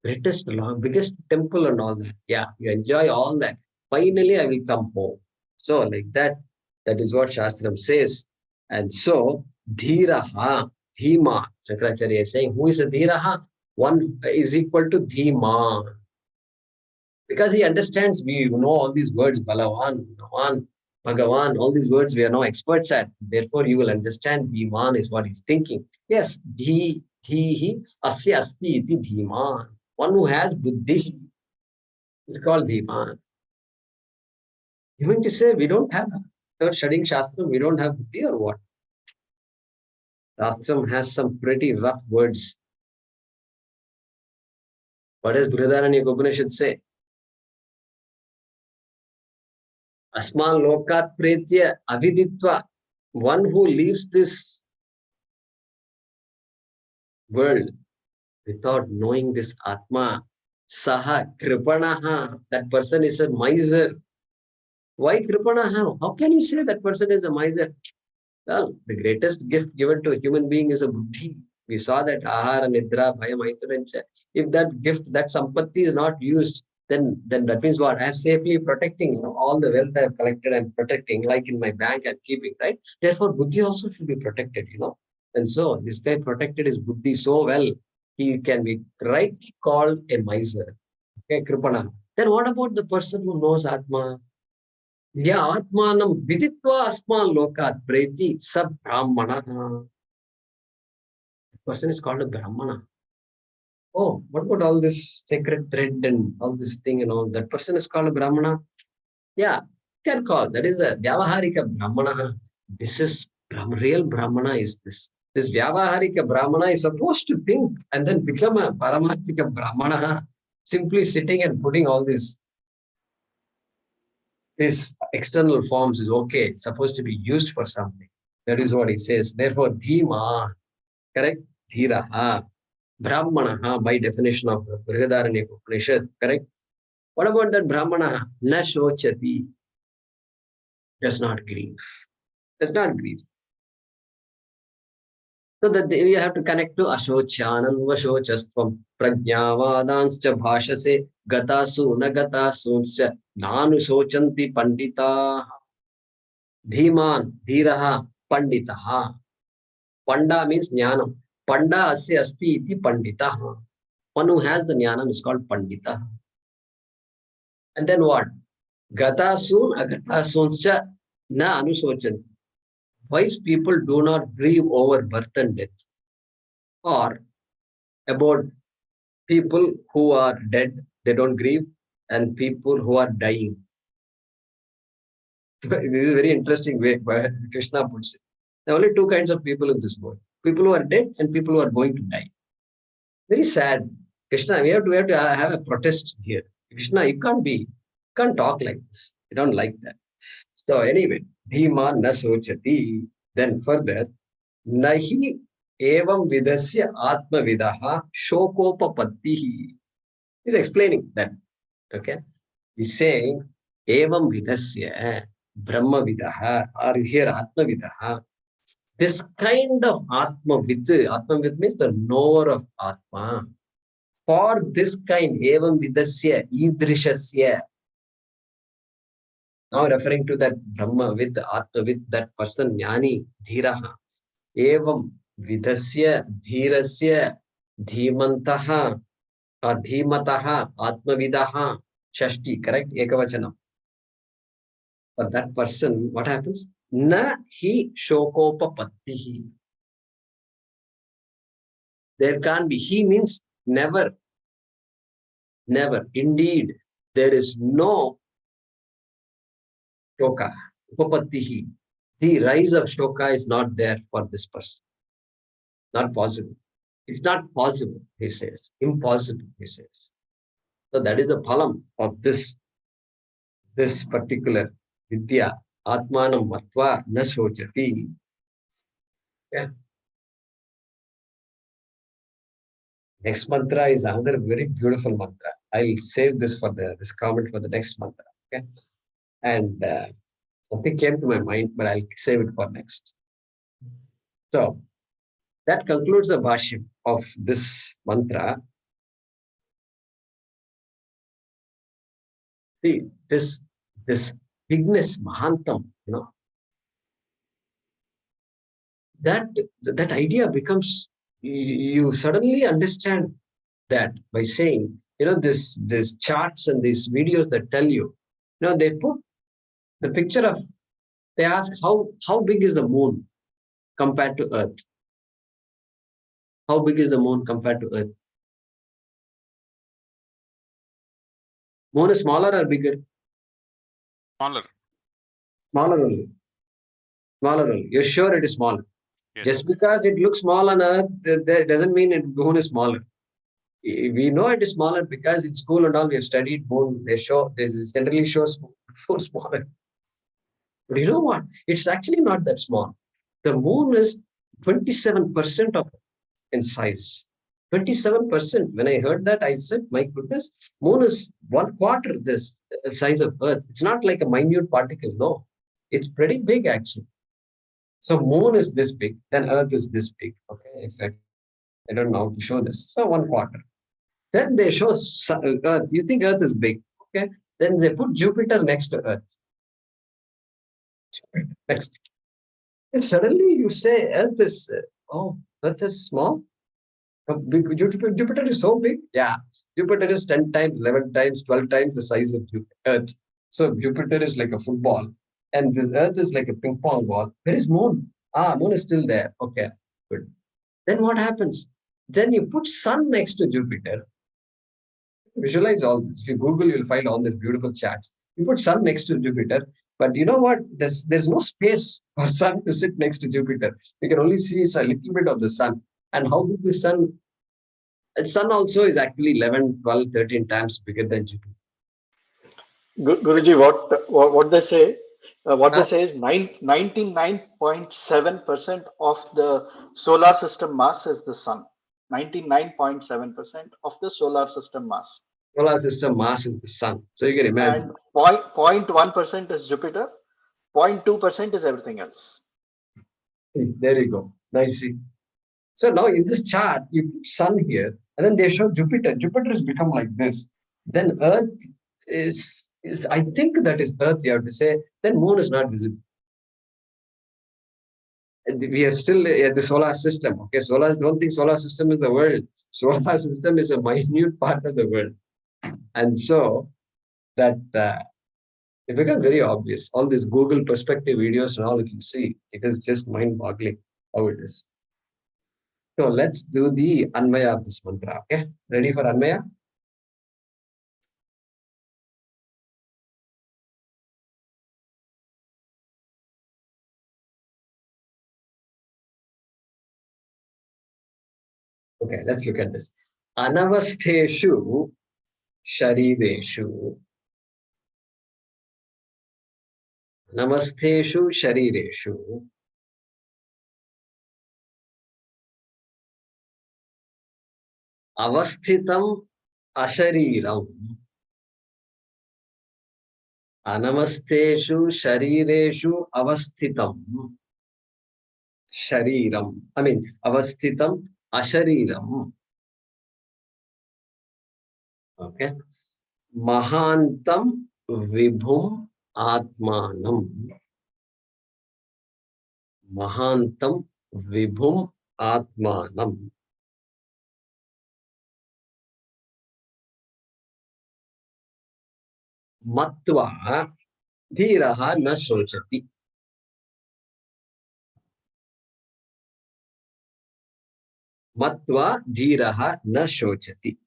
greatest, biggest temple and all that. Yeah, you enjoy all that. Finally, I will come home. So, like that, that is what Shastram says. And so, Dhiraha, Dhima, Shankaracharya is saying, who is a Dhiraha? One is equal to Dhima. Because he understands, we know all these words, Balavan, Navan, Bhagavan, all these words we are now experts at. Therefore, you will understand Dhiman is what he's thinking. Yes, Dhihi, Asya Asti iti Dhiman. One who has Buddhi is called Dhiman. You mean to say we don't have, without studying Shastram, we don't have Buddhi or what? Shastram has some pretty rough words. What does Brihadaranyaka say? Asman lokat pretya aviditva. One who leaves this world without knowing this Atma, Saha Kripanaha, that person is a miser. Why Kripanaha? How can you say that person is a miser? Well, the greatest gift given to a human being is a buddhi. We saw that Ahara, Nidra, Bhaya, Maiturancha. If that gift, that sampatti is not used, then that means what? I am safely protecting all the wealth I have collected, I'm protecting, like in my bank I'm keeping, right? Therefore, buddhi also should be protected, And so this guy protected his buddhi so well, he can be rightly called a miser. Okay, Kripana. Then what about the person who knows Atma? Ya Atmanam viditva asman lokat preti sab brahmana. The person is called a brahmana. Oh, what about all this sacred thread and all this thing and all? That person is called a brahmana. Yeah, can call. That is a vyavaharika brahmana. This is real brahmana is this. This vyavaharika brahmana is supposed to think and then become a paramarthika brahmana. Simply sitting and putting all these external forms is okay. It's supposed to be used for something. That is what he says. Therefore, dhima, correct? Dhiraha, brahmanaha, by definition of Brihadaranyaka Upanishad, correct? What about that brahmana? Na shochati, does not grieve. Does not grieve. So that you have to connect to Ashochanam Vashochastvam Prajnavadanscha Bhashase Gatasu Nagatasuncha Nanu Sochanti Pandita Dhiman Dhiraha Panditaha. Panda means Jnanam. Panda asya asti iti Pandita. One who has the Jnanam is called Pandita. And then what? Gatasun Agatasuncha Na Anusochanti. Wise people do not grieve over birth and death, or about people who are dead, they don't grieve, and people who are dying. This is a very interesting way by Krishna puts it. There are only two kinds of people in this world: people who are dead and people who are going to die. Very sad. Krishna, we have to have a protest here. Krishna, you can't talk like this. You don't like that. So anyway, Dhima na sochati. Then further, nahi evam vidasya atma vidaha shokopapattihi. He's explaining that. Okay. He's saying evam vidasya brahma vidaha, or here atma vidaha. This kind of atma vid means the knower of atma. For this kind, evam vidasya idrishasya. Now referring to that brahma vid, atma vid, that person, jnani, dhiraha. Evam vidasya dhirasya dhimantaha dhimataha atmavidaha shashti, correct? Ekavachanam. For that person, what happens? Na hi shokopapattihi. There can't be. He means never. Never. Indeed, there is no shoka. Upapattihi. The rise of shoka is not there for this person. Not possible. It's not possible, he says. Impossible, he says. So that is the phalam of this particular vidya. Atmanam matva na sochati. Yeah. Next mantra is another very beautiful mantra. I'll save this for this comment for the next mantra. Okay. And something came to my mind, but I'll save it for next. So that concludes the Bhaashyam of this mantra. See, this bigness, Mahantam, that idea becomes, you suddenly understand that by saying, this charts and these videos that tell you, they put the picture of, they ask how big is the moon compared to Earth? How big is the moon compared to Earth? Moon is smaller or bigger? Smaller. Smaller only. Smaller only. You're sure it is smaller? Yes. Just because it looks small on Earth, that doesn't mean moon is smaller. We know it is smaller because in school and all we have studied moon. They generally shows moon smaller. But you know what? It's actually not that small. The moon is 27% of in size. 27%. When I heard that, I said, my goodness, moon is 1/4 this size of Earth. It's not like a minute particle. No, it's pretty big actually. So moon is this big, then Earth is this big. Okay, in fact, I don't know how to show this. So 1/4. Then they show Earth. You think Earth is big. Okay. Then they put Jupiter next to Earth. Next. And suddenly you say Earth is, Earth is small. Jupiter is so big. Yeah. Jupiter is 10 times, 11 times, 12 times the size of Earth. So Jupiter is like a football. And this Earth is like a ping pong ball. Where is moon? Moon is still there. Okay, good. Then what happens? Then you put sun next to Jupiter. Visualize all this. If you Google, you'll find all these beautiful charts. You put sun next to Jupiter, but you know what? There's no space for sun to sit next to Jupiter. You can only see a little bit of the sun. And how big the sun? The sun also is actually 11, 12, 13 times bigger than Jupiter. Guruji, what they say? What they say is 99.7% of the solar system mass is the sun. 99.7% of the solar system mass. Solar system mass is the sun. So you can imagine. And 0.1% is Jupiter. 0.2% is everything else. There you go. Now you see. So now in this chart, you put sun here, and then they show Jupiter. Jupiter has become like this. Then Earth is I think that is Earth, you have to say. Then moon is not visible. And we are still at the solar system. Okay, don't think solar system is the world. Solar system is a minute part of the world. And so that it becomes very obvious. All these Google perspective videos and all, if you see, it is just mind-boggling how it is. So let's do the Anvaya of this mantra. Okay, ready for Anvaya? Okay, let's look at this. Anavastheshu sharideshu. Namasteshu sharideshu. Avasthitam ashariram. Anamasteshu sharireshu avasthitam shariram. Avasthitam ashariram. Okay. Mahantam vibhum atmanam. Mahantam vibhum atmanam. Matva dhiraha na sochati. Matva dhiraha na sochati.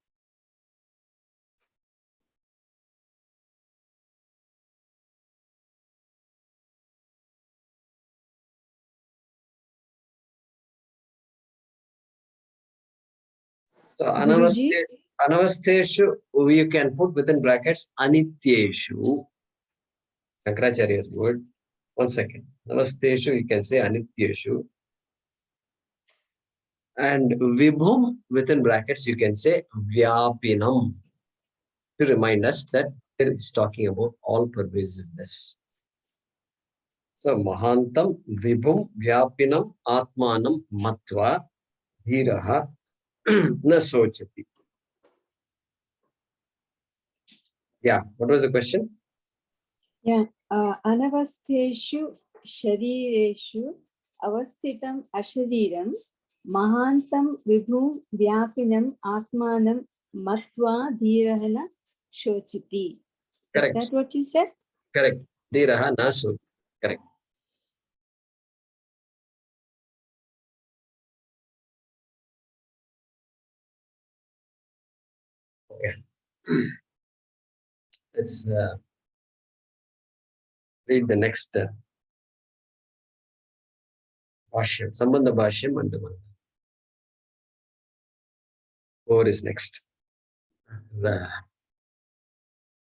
So anavasteshu, you can put within brackets anityeshu. Shankaracharya's word. One second. Anavasteshu, you can say anityeshu. And vibhum within brackets, you can say vyapinam. To remind us that it is talking about all pervasiveness. So mahantam vibhum vyapinam atmanam matva dhiraha na sochati. Yeah, what was the question? Yeah, anavastheshu sharireshu avasthitam ashariram mahantam vibhum vyapinam atmanam matva dhirahana shochiti. Correct. Is that what you said? Correct. Dhiraha na sochati. Correct. Okay. Let's read the next Bhaashyam. Sambandha Bhaashyam and the 4 is next.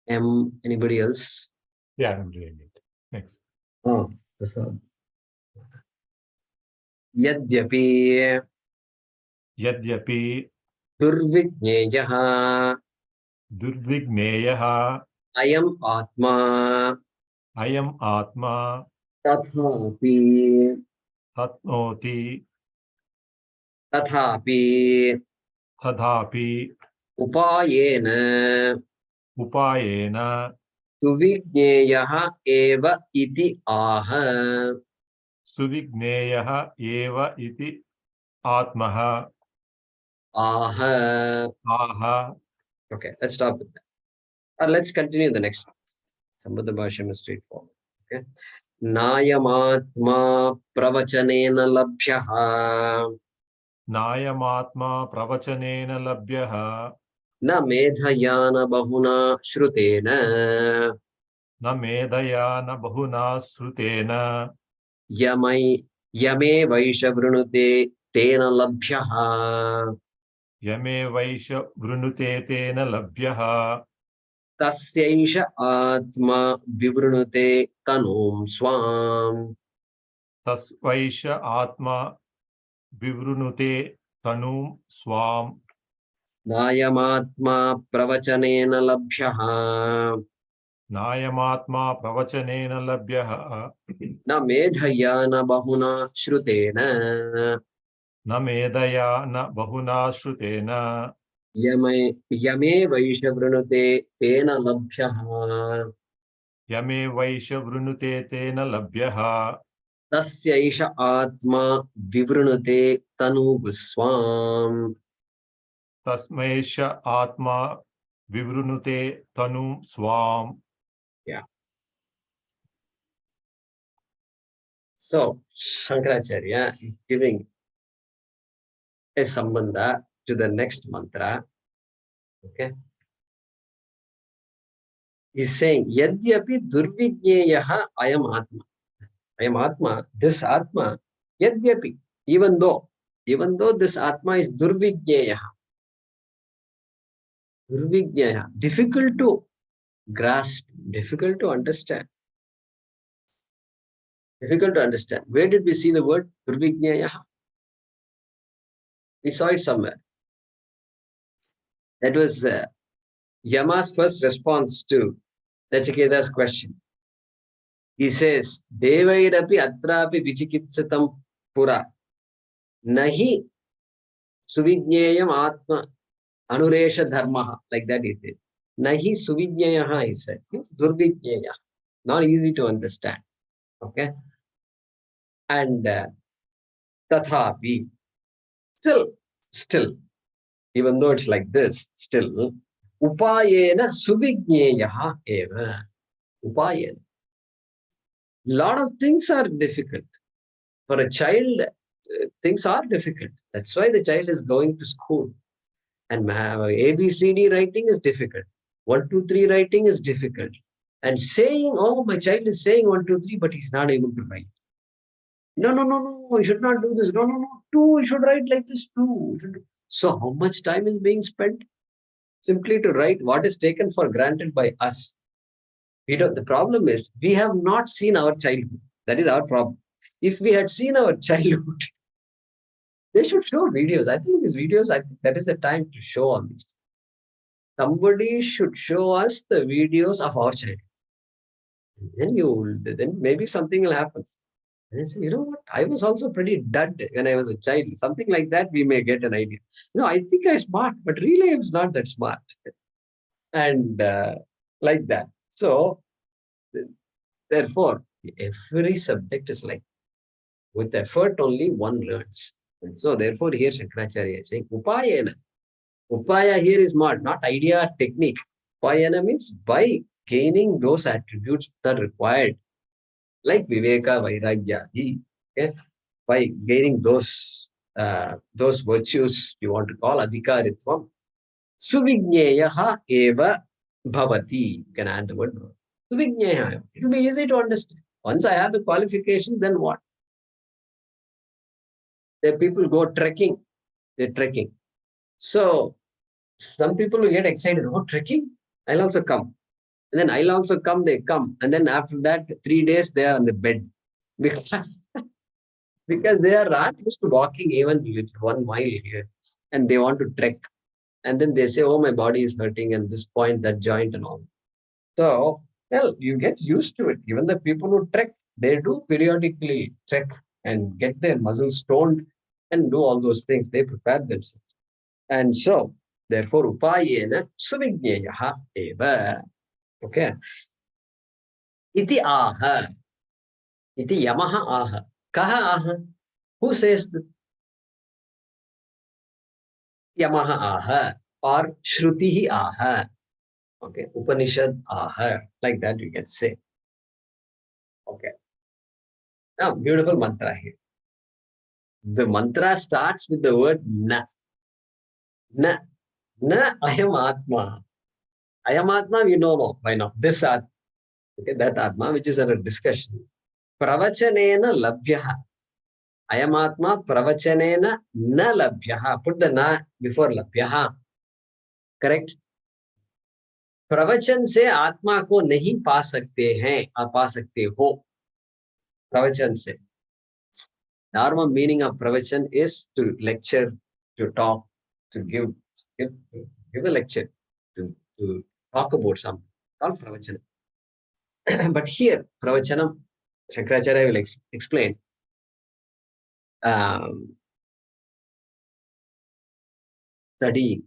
Anybody else? Yeah, I'm doing it. Next. Oh, Yadyapi Yadyapi durvigneyaha durvigneyaha ayam atma ayam atma tathapi tathapi upayena suvigneyaha eva iti aha. suvigneyaha eva iti atmaha Aha. Okay, let's stop with that. Let's continue the next one. Sambandha Bhaashyam is straightforward. Okay. Nayamatma pravachanena labhyaha nayamatma pravachanena labhyaha na medhayana bahuna shrutena na medhayana bahuna srutena yame vaisha vrunute tena labhyaha yame vaisha vrunute tena labhyaha tasyaisha atma vivrunute tanum swam. tasvaisha atma vivrunute tanum swam Nayamatma pravachanena labhyaha nayamatma pravachanena labhyaha na medhayana bahuna shrutena न मेधया न बहुना श्रुतेन यमे वैष वृणुते तेन लभ्यः यमे वैश वृणुते तेन लभ्यः तस्यैष आत्मा विवृणुते तनुगुस्वाम्. तस्मैष आत्मा विवृणुते तनु स्वाम. Yeah. So Shankaracharya is giving a sambandha to the next mantra. Okay. He's saying Yadyapi Durvijneyaha Ayam Atma. Ayam Atma, this Atma, Yadyapi, even though this Atma is Durvijneyaha, difficult to grasp, difficult to understand. Difficult to understand. Where did we see the word Durvijneyaha? We saw it somewhere. That was Yama's first response to Nachiketa's question. He says, Devairapi atrapi vichikitsatam pura nahi suvijneyam atma anuresha dharmaha. Like that he said. Nahi suvijneyaha, he said. Durvijneya. Not easy to understand. Okay. And tathapi. Still, even though it's like this, still, upayena suvijneyaha eva. Upayena. Lot of things are difficult. For a child, things are difficult. That's why the child is going to school. And ABCD writing is difficult. 1, 2, 3 writing is difficult. And saying, oh, my child is saying 1, 2, 3, but he's not able to write. No, you should not do this. No, 2, you should write like this too. So how much time is being spent? Simply to write what is taken for granted by us. The problem is we have not seen our childhood. That is our problem. If we had seen our childhood, they should show videos. I think these videos, that is the time to show all these. Somebody should show us the videos of our childhood. Then maybe something will happen. And I say, you know what? I was also pretty dud when I was a child. Something like that, we may get an idea. I think I'm smart, but really I was not that smart. And like that. So, therefore, every subject is like, with effort only one learns. And so, therefore, here Shankaracharya is saying, Upayena. Upaya here is not idea, technique. Upayena means by gaining those attributes that are required, like Viveka, Vairagya, okay? By gaining those virtues you want to call Adhikaritvam, Suvijneyaha eva bhavati. You can add the word Suvijneyaha. It will be easy to understand. Once I have the qualification, then what? The people go trekking. They're trekking. So some people will get excited. Oh, trekking? I'll also come. And then I'll also come, they come. And then after that, 3 days, they are on the bed. Because they are not used to walking even 1 mile here. And they want to trek. And then they say, oh, my body is hurting and this point, that joint and all. So, well, you get used to it. Even the people who trek, they do periodically trek and get their muscles toned and do all those things. They prepare themselves. And so, therefore, upayena suvijneyaha eva. Okay. Iti aha. Iti yamaha aha. Kaha aha. Who says that? Yamaha aha. Or Shrutihi aha. Okay. Upanishad aha. Like that you can say. Okay. Now, beautiful mantra here. The mantra starts with the word na. Na. Na ayam atma. Ayam atma, we know by now. This atma. Okay, that atma, which is under discussion. Pravachanena labhyaha. Ayam atma pravachanena na labhyaha. Put the na before labhyaha. Correct? प्रवचन से आत्मा को नहीं पा सकते हैं, आप पा सकते हो प्रवचन से. Normal meaning of pravachan is to lecture, to talk, to give a lecture, to talk about something, called pravachan. But here, pravachanam, Shankaracharya will explain. study.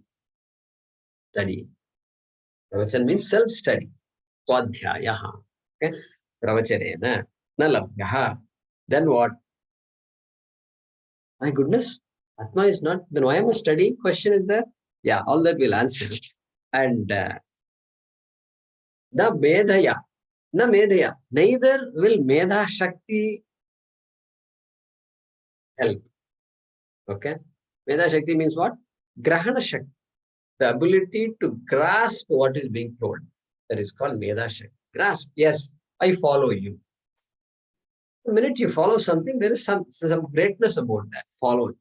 Study. Pravachan means self-study. Adhyaya. Okay. Pravachanena na labhyaha. Then what? My goodness, Atma is not, then why am I studying? Question is there? Yeah, all that we'll answer. And na medhaya, neither will medha shakti help. Okay. Medha shakti means what? Grahana shakti, the ability to grasp what is being told. That is called medha shakti. Grasp, yes, I follow you. The minute you follow something, there is some greatness about that, following.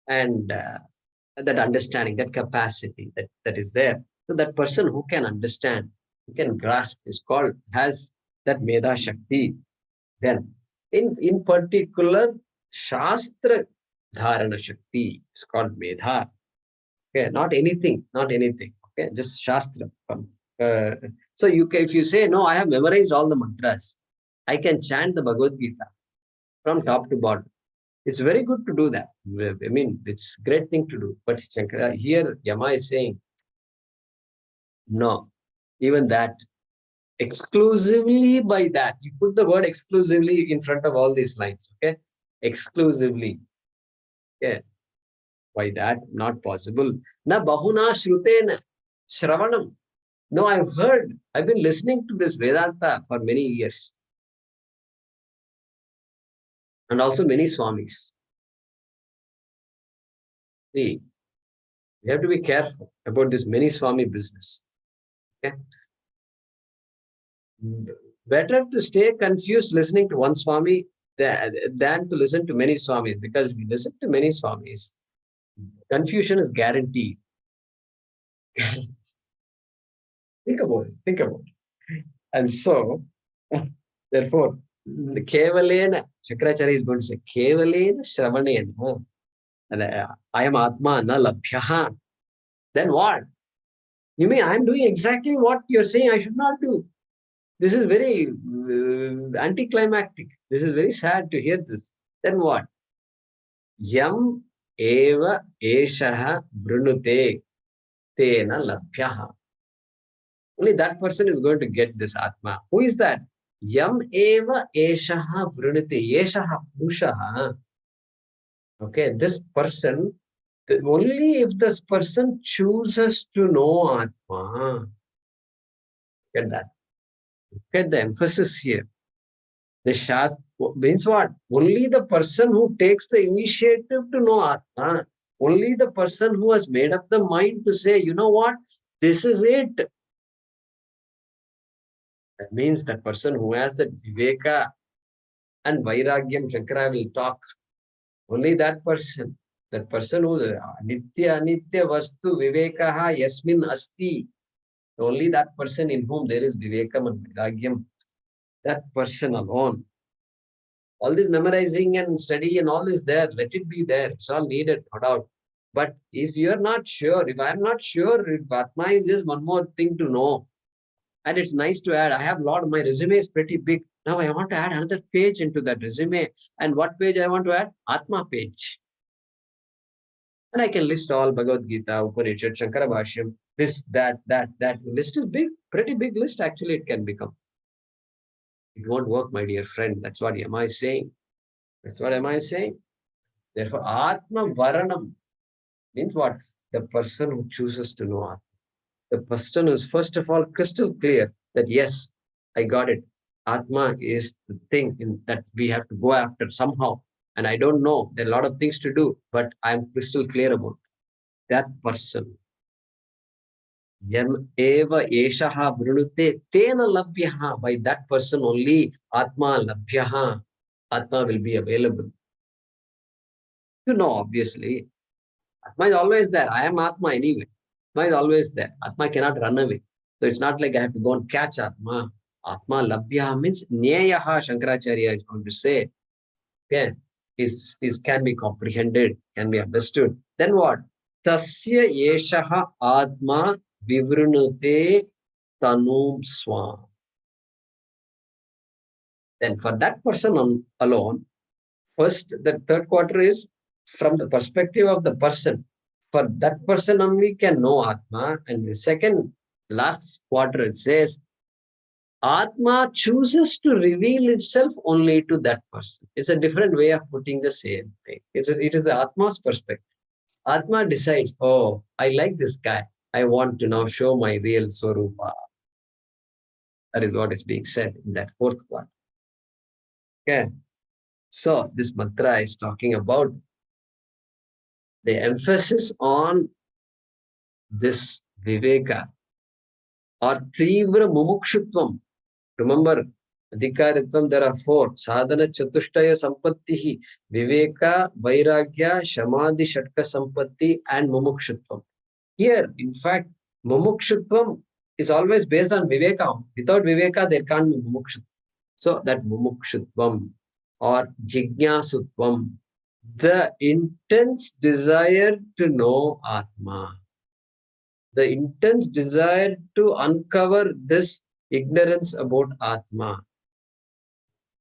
And that understanding, that capacity that is there. So that person who can understand, who can grasp is called, has that Medha Shakti. Then in particular, Shastra Dharana Shakti is called Medha. Okay, not anything. Okay, just Shastra. So if you say, no, I have memorized all the mantras, I can chant the Bhagavad Gita from top to bottom. It's very good to do that. I mean, it's a great thing to do. But Shankara, here Yama is saying, no, even that, exclusively by that. You put the word exclusively in front of all these lines, okay? Exclusively. Okay. By that, not possible. Na bahuna shrutena shravanam. No, I've been listening to this Vedanta for many years. And also many Swamis. See, you have to be careful about this many Swami business. Okay? Better to stay confused listening to one Swami than to listen to many Swamis, because if you listen to many Swamis, confusion is guaranteed. Think about it. And so, therefore, the Kevalena, Shankaracharya is going to say, Kevalena Shravanena. And I am Atma na labhyaha. Then what? You mean I'm doing exactly what you're saying I should not do? This is very anticlimactic. This is very sad to hear this. Then what? Yam eva eshaha brunute tena labhyaha. Only that person is going to get this Atma. Who is that? Yam eva eshaha brunute. Eshaha pushaha. Okay, this person, only if this person chooses to know Atma. Get that. Get the emphasis here. The Shastra means what? Only the person who takes the initiative to know Atma, only the person who has made up the mind to say, you know what, this is it. That means the person who has that Viveka and Vairagyam, Shankara will talk. Only that person who Nitya Anitya Vastu Vivekaha Yasmin Asti, only that person in whom there is Vivekam and Vairagyam, that person alone. All this memorizing and study and all is there. Let it be there. It's all needed, no doubt. But if you're not sure, if I'm not sure, if Atma is just one more thing to know, and it's nice to add, I have a lot, my resume is pretty big. Now I want to add another page into that resume. And what page I want to add? Atma page. And I can list all Bhagavad Gita, Upanishad, Shankara Bhaashyam, this, that. List is big, pretty big list actually it can become. It won't work, my dear friend. That's what am I saying? Therefore, Atma Varanam means what? The person who chooses to know Atma. The person is first of all crystal clear that yes, I got it. Atma is the thing that we have to go after somehow. And I don't know, there are a lot of things to do, but I'm crystal clear about that person. Yam eva eshaha brunute tena labhyaha. By that person only Atma labhyaha. Atma will be available. You know, obviously, Atma is always there. I am Atma anyway. Atma is always there. Atma cannot run away. So it's not like I have to go and catch Atma. Atma labhya means nyayaha, Shankaracharya is going to say. Okay, is can be comprehended, can be understood. Then what? Tasya yeshaha Atma vivrunute tanum swam. Then for that person alone, first, the third quarter is from the perspective of the person. For that person only can know Atma. And the second, last quarter, it says, Atma chooses to reveal itself only to that person. It's a different way of putting the same thing. It is the Atma's perspective. Atma decides, oh, I like this guy. I want to now show my real Swarupa. That is what is being said in that fourth quarter. Okay. So this mantra is talking about the emphasis on this viveka or tivra mumukshutvam. Remember, adhikaritvam, there are four. Sadhana chatushtaya sampattihi, viveka, vairagya, shamadhi, shatka sampatti, and mumukshutvam. Here, in fact, mumukshutvam is always based on viveka. Without viveka, there can't be mumukshutvam. So that mumukshutvam or jignasutvam, the intense desire to know Atma, the intense desire to uncover this ignorance about Atma.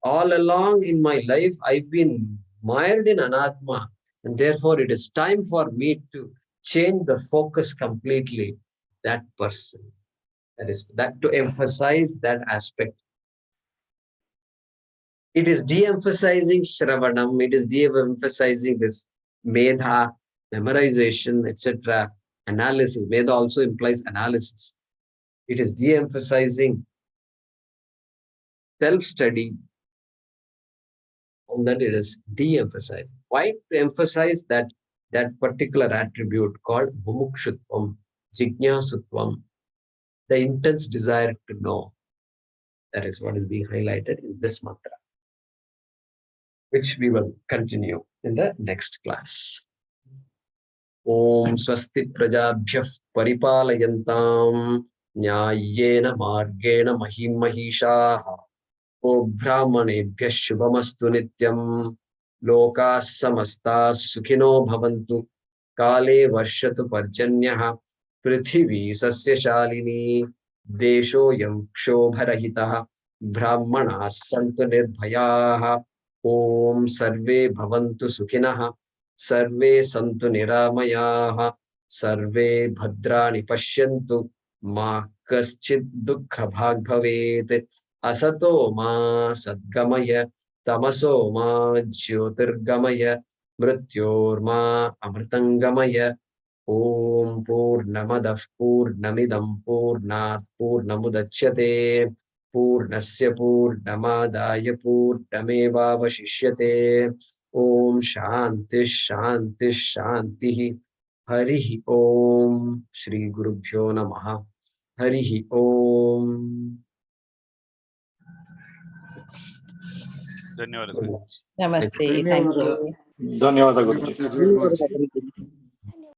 All along in my life, I've been mired in Anatma, and therefore it is time for me to change the focus completely. That person, that is that to emphasize that aspect. It is de-emphasizing Shravanam, it is de-emphasizing this Medha, memorization, etc. Analysis. Medha also implies analysis. It is de-emphasizing self-study, and that it is de-emphasized. Why? To emphasize that particular attribute called mumukshutvam, jignasutvam, the intense desire to know. That is what is being highlighted in this mantra, which we will continue in the next class. Om swasti prajabhyah paripalayantam nyayena margena mahim mahishaha O brahmanebhyah shubhamastu nityam lokas samastas sukhino bhavantu kale varshatu parjanyah prithvi sasya shalini desho yam kshobarahitah brahmanas santu nirbhayaah Om sarve bhavantu sukhinah sarve santu niramayah sarve bhadrani pashyantu ma kaschid dukkha bhag bhavet Asato ma sadgamaya tamaso ma jyotirgamaya mrityor ma amritangamaya Om purnamadav purnamidam purnat purnamudachyate purnasya purnamadaya purnamevavashishyate Om shanti shanti shanti Harihi Om Shri Gurubhyo Namaha Harihi Om ಧನ್ಯವಾದಗಳು. Namaste. Thank ಧನ್ಯವಾದ you. ಧನ್ಯವಾದ ಗುರುಜಿ. ಧನ್ಯವಾದ ಗುರುಜಿ.